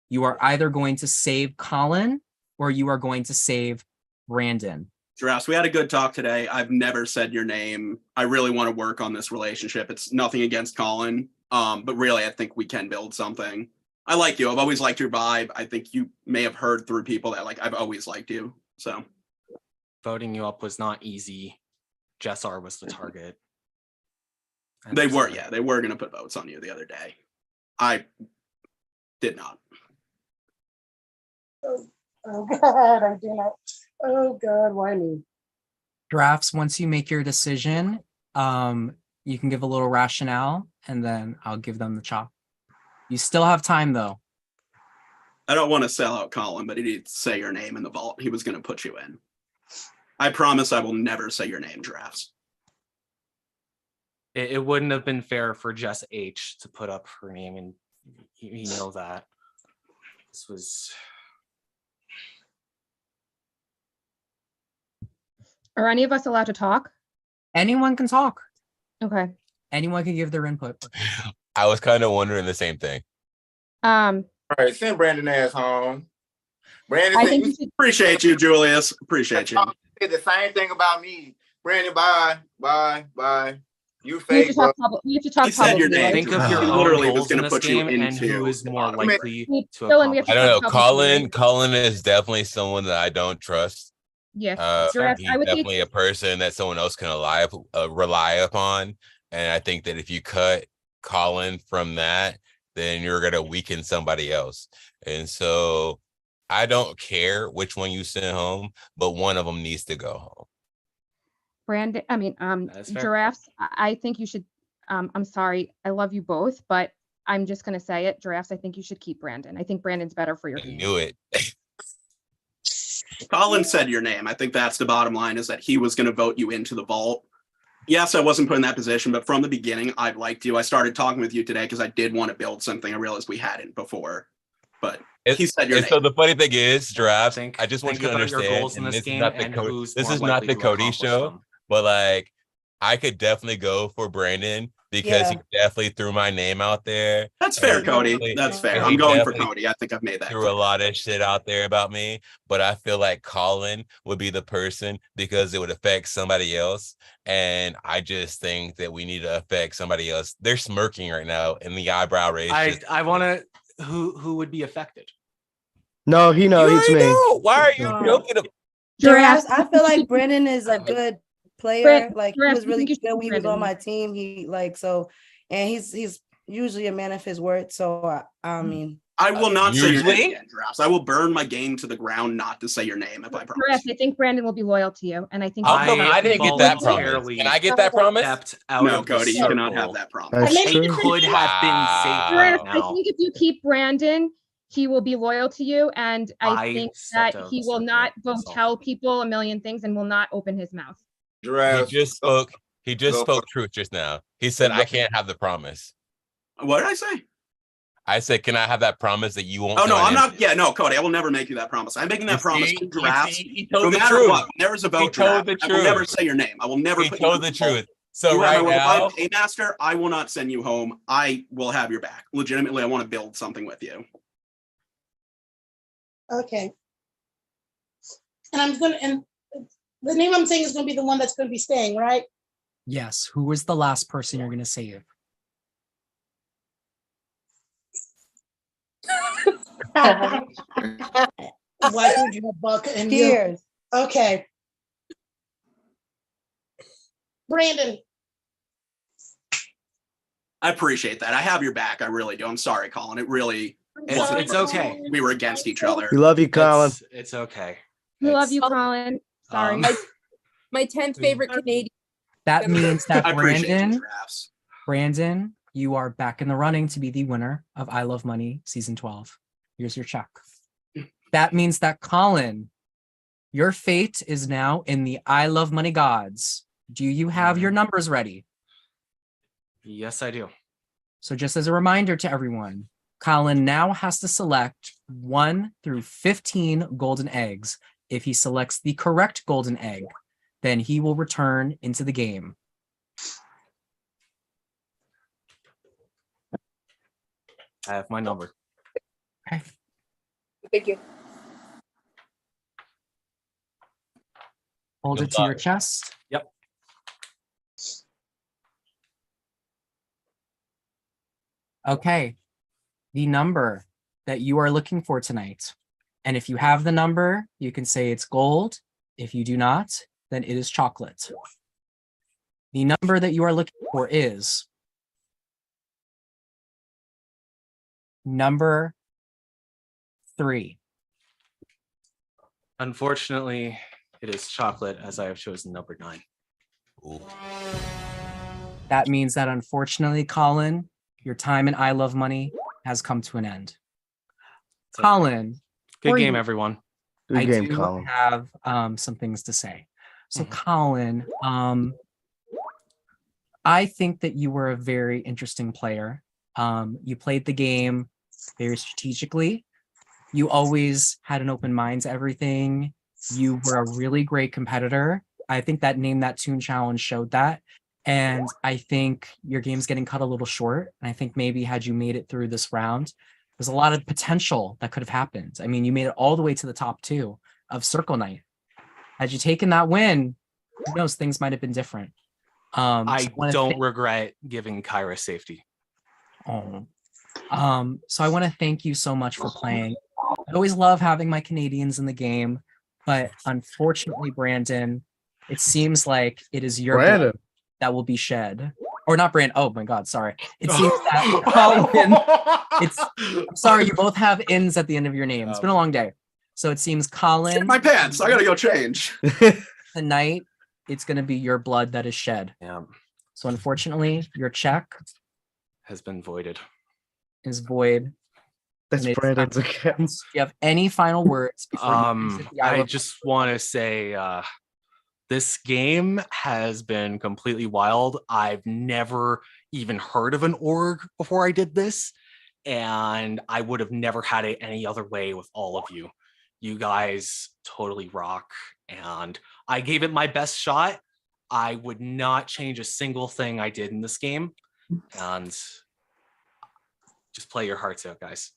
You are either going to save Colin or you are going to save Brandon. Drafts, we had a good talk today. I've never said your name. I really want to work on this relationship. It's nothing against Colin, but really, I think we can build something. I like you. I've always liked your vibe. I think you may have heard through people that like I've always liked you. So Voting you up was not easy. Jessar was the target. they were going to put votes on you the other day. I did not. Oh God, I do not. Oh God, why me? Drafts, once you make your decision, you can give a little rationale and then I'll give them the chop. You still have time though. I don't want to sell out Colin, but he did say your name in the vault. He was going to put you in. I promise I will never say your name, Drafts. It wouldn't have been fair for Jess H to put up her name, and you know that. This was. Are any of us allowed to talk? Anyone can talk. Okay. Anyone can give their input. I was kind of wondering the same thing. All right, send Brandon ass home. Brandon, I said think you you should, Appreciate you, Julius. Appreciate you. said the same thing about me. Brandon, bye. You we have fake, to bro. talk public. We have to talk He said your publicly, name. right? Think of He your own literally was goals in going to this put you game and who into. is more I mean, likely to Dylan, we have accomplish. to I don't know. talk publicly. Colin is definitely someone that I don't trust. Yes. Fair. He's I would say definitely a person that someone else can rely upon. And I think that if you cut Colin from that, then you're going to weaken somebody else. And so I don't care which one you send home, but one of them needs to go home. Brandon, That's fair. Giraffes, I think you should, I'm sorry, I love you both, but I'm just gonna say it, Giraffes, I think you should keep Brandon. I think Brandon's better for your I team. knew it. Colin said your name. I think that's the bottom line, is that he was going to vote you into the vault. Yes, I wasn't put in that position, but from the beginning, I've liked you. I started talking with you today because I did want to build something. I realized we hadn't before, but he said your And name. so the funny thing is, Drafts, Think- I just want think you to about your understand, goals in and this this is game not the and Cody, who's this more is not likely the to Cody accomplish show, them. but like I could definitely go for Brandon because he Yeah. definitely threw my name out there. That's fair, and Cody. definitely- That's fair. and I'm he going for definitely Cody. I think I've made that threw clear. a lot of shit out there about me, but I feel like Colin would be the person because it would affect somebody else. And I just think that we need to affect somebody else. They're smirking right now in the eyebrow raise. I want to. Who would be affected? No, he knows You it's already me. know. Why are you joking? Giraffes, I feel like Brandon is a good player. Like he Giraffes, was you really think you should good when keep he was on Brandon? my team. He like so, and he's usually a man of his word. So I mean, I will not say your name Usually? again, Drafts. I will burn my game to the ground not to say your name if I promise. Giraffes, I think Brandon will be loyal to you, and I think. How come I didn't get that promise? voluntarily Can I get that promise? stepped out No, of the Cody, you cannot circle. have that promise. I That's mean, true. It could have been safer Giraffes, I now. think if you keep Brandon, he will be loyal to you, and I I think stepped that out of he the will circle not go myself. tell people a million things and will not open his mouth. He Giraffes. just spoke. He just Go spoke for- truth just now. He said, "I can't have the promise." What did I say? I said, "Can I have that promise that you won't?" Oh say no, my I'm name?" not. Yeah, no, Cody, I will never make you that promise. I'm making that promise to Drafts. He No told the matter truth. what, when there is a vote, told Drafts, the I will never truth. say your name. I will never He put told you the in vault. truth. So You right have my now, paymaster. I will not send you home. I will have your back. Legitimately, I want to build something with you. Okay. And the name I'm saying is gonna be the one that's gonna be staying, right? Yes. Who was the last person you're going to save? Why would you have Buck and you? cheers. Okay. Brandon, I appreciate that. I have your back. I really do. I'm sorry, Colin. It really. It's okay. We were against each other. We love you, Colin. It's okay. We love It's- you, Colin. Sorry. My 10th favorite Canadian. That means that I appreciate you, Brandon, Drafts. Brandon, you are back in the running to be the winner of I Love Money season 12. Here's your check. That means that Colin, your fate is now in the I Love Money gods. Do you have your numbers ready? Yes, I do. So just as a reminder to everyone, Colin now has to select 1 through 15 golden eggs. If he selects the correct golden egg, then he will return into the game. I have my number. Okay. Thank you. Hold Good it to your luck. chest. Yep. Okay. The number that you are looking for tonight. And if you have the number, you can say it's gold. If you do not, then it is chocolate. The number that you are looking for is number 3. Unfortunately, it is chocolate, as I have chosen number 9. That means that unfortunately, Colin, your time in I Love Money has come to an end. Colin, Good for game, you, everyone. Good I game, do Colin. have some things to say. So, Mhm. Colin, I think that you were a very interesting player. You played the game very strategically. You always had an open mind to everything. You were a really great competitor. I think that Name That Tune challenge showed that. And I think your game's getting cut a little short. And I think maybe had you made it through this round, there's a lot of potential that could have happened. I mean, you made it all the way to the top 2 of Circle Night. Had you taken that win, who knows, things might have been different. I wanna don't regret giving Kyra safety. so I want to thank you so much for playing. I always love having my Canadians in the game, but unfortunately, Brandon, it seems like it is your blood Brandon. that will be shed. Or not Brandon. Oh my God, sorry. It seems that Colin, I'm sorry, you both have ins at the end of your name. It's been a long day. So it seems Colin. My pants. I gotta go change. Tonight, it's going to be your blood that is shed. Yeah. So unfortunately, your check Has been voided. is void. That's And it's Brandon's time- account. Do you have any final words before you exit the I Love just want to say this game has been completely wild. I've never even heard of an org before I did this, and I would have never had it any other way with all of you. You guys totally rock, and I gave it my best shot. I would not change a single thing I did in this game, and just play your hearts out, guys.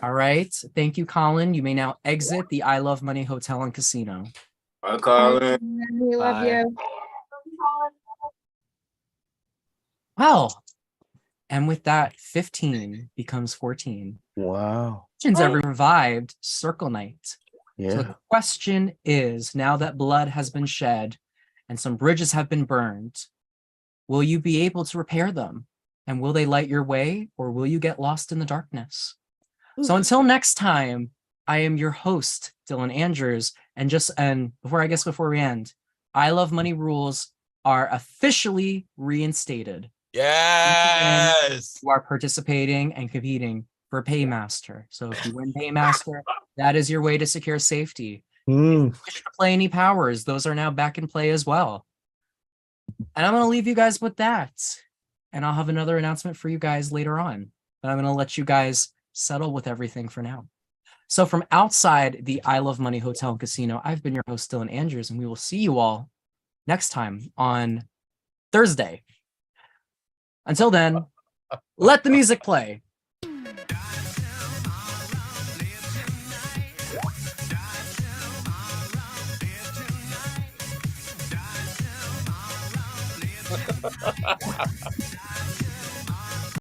All right. Thank you, Colin. You may now exit the I Love Money Hotel and Casino. Bye, Colin. We love Bye. you. Well, and with that, 15 becomes 14. Wow. Questions are revived Circle Night. So Yeah. the question is, now that blood has been shed and some bridges have been burned, will you be able to repair them? And will they light your way, or will you get lost in the darkness? So until next time, I am your host, Dylan Andrews, and before we end, I Love Money rules are officially reinstated. Yes. You are participating and competing for Paymaster. So if you win Paymaster, that is your way to secure safety. Mm. If you wish to play any powers, those are now back in play as well. And I'm going to leave you guys with that. And I'll have another announcement for you guys later on. But I'm going to let you guys settle with everything for now. So from outside the I Love Money Hotel and Casino, I've been your host, Dylan Andrews, and we will see you all next time on Thursday. Until then, let the music play.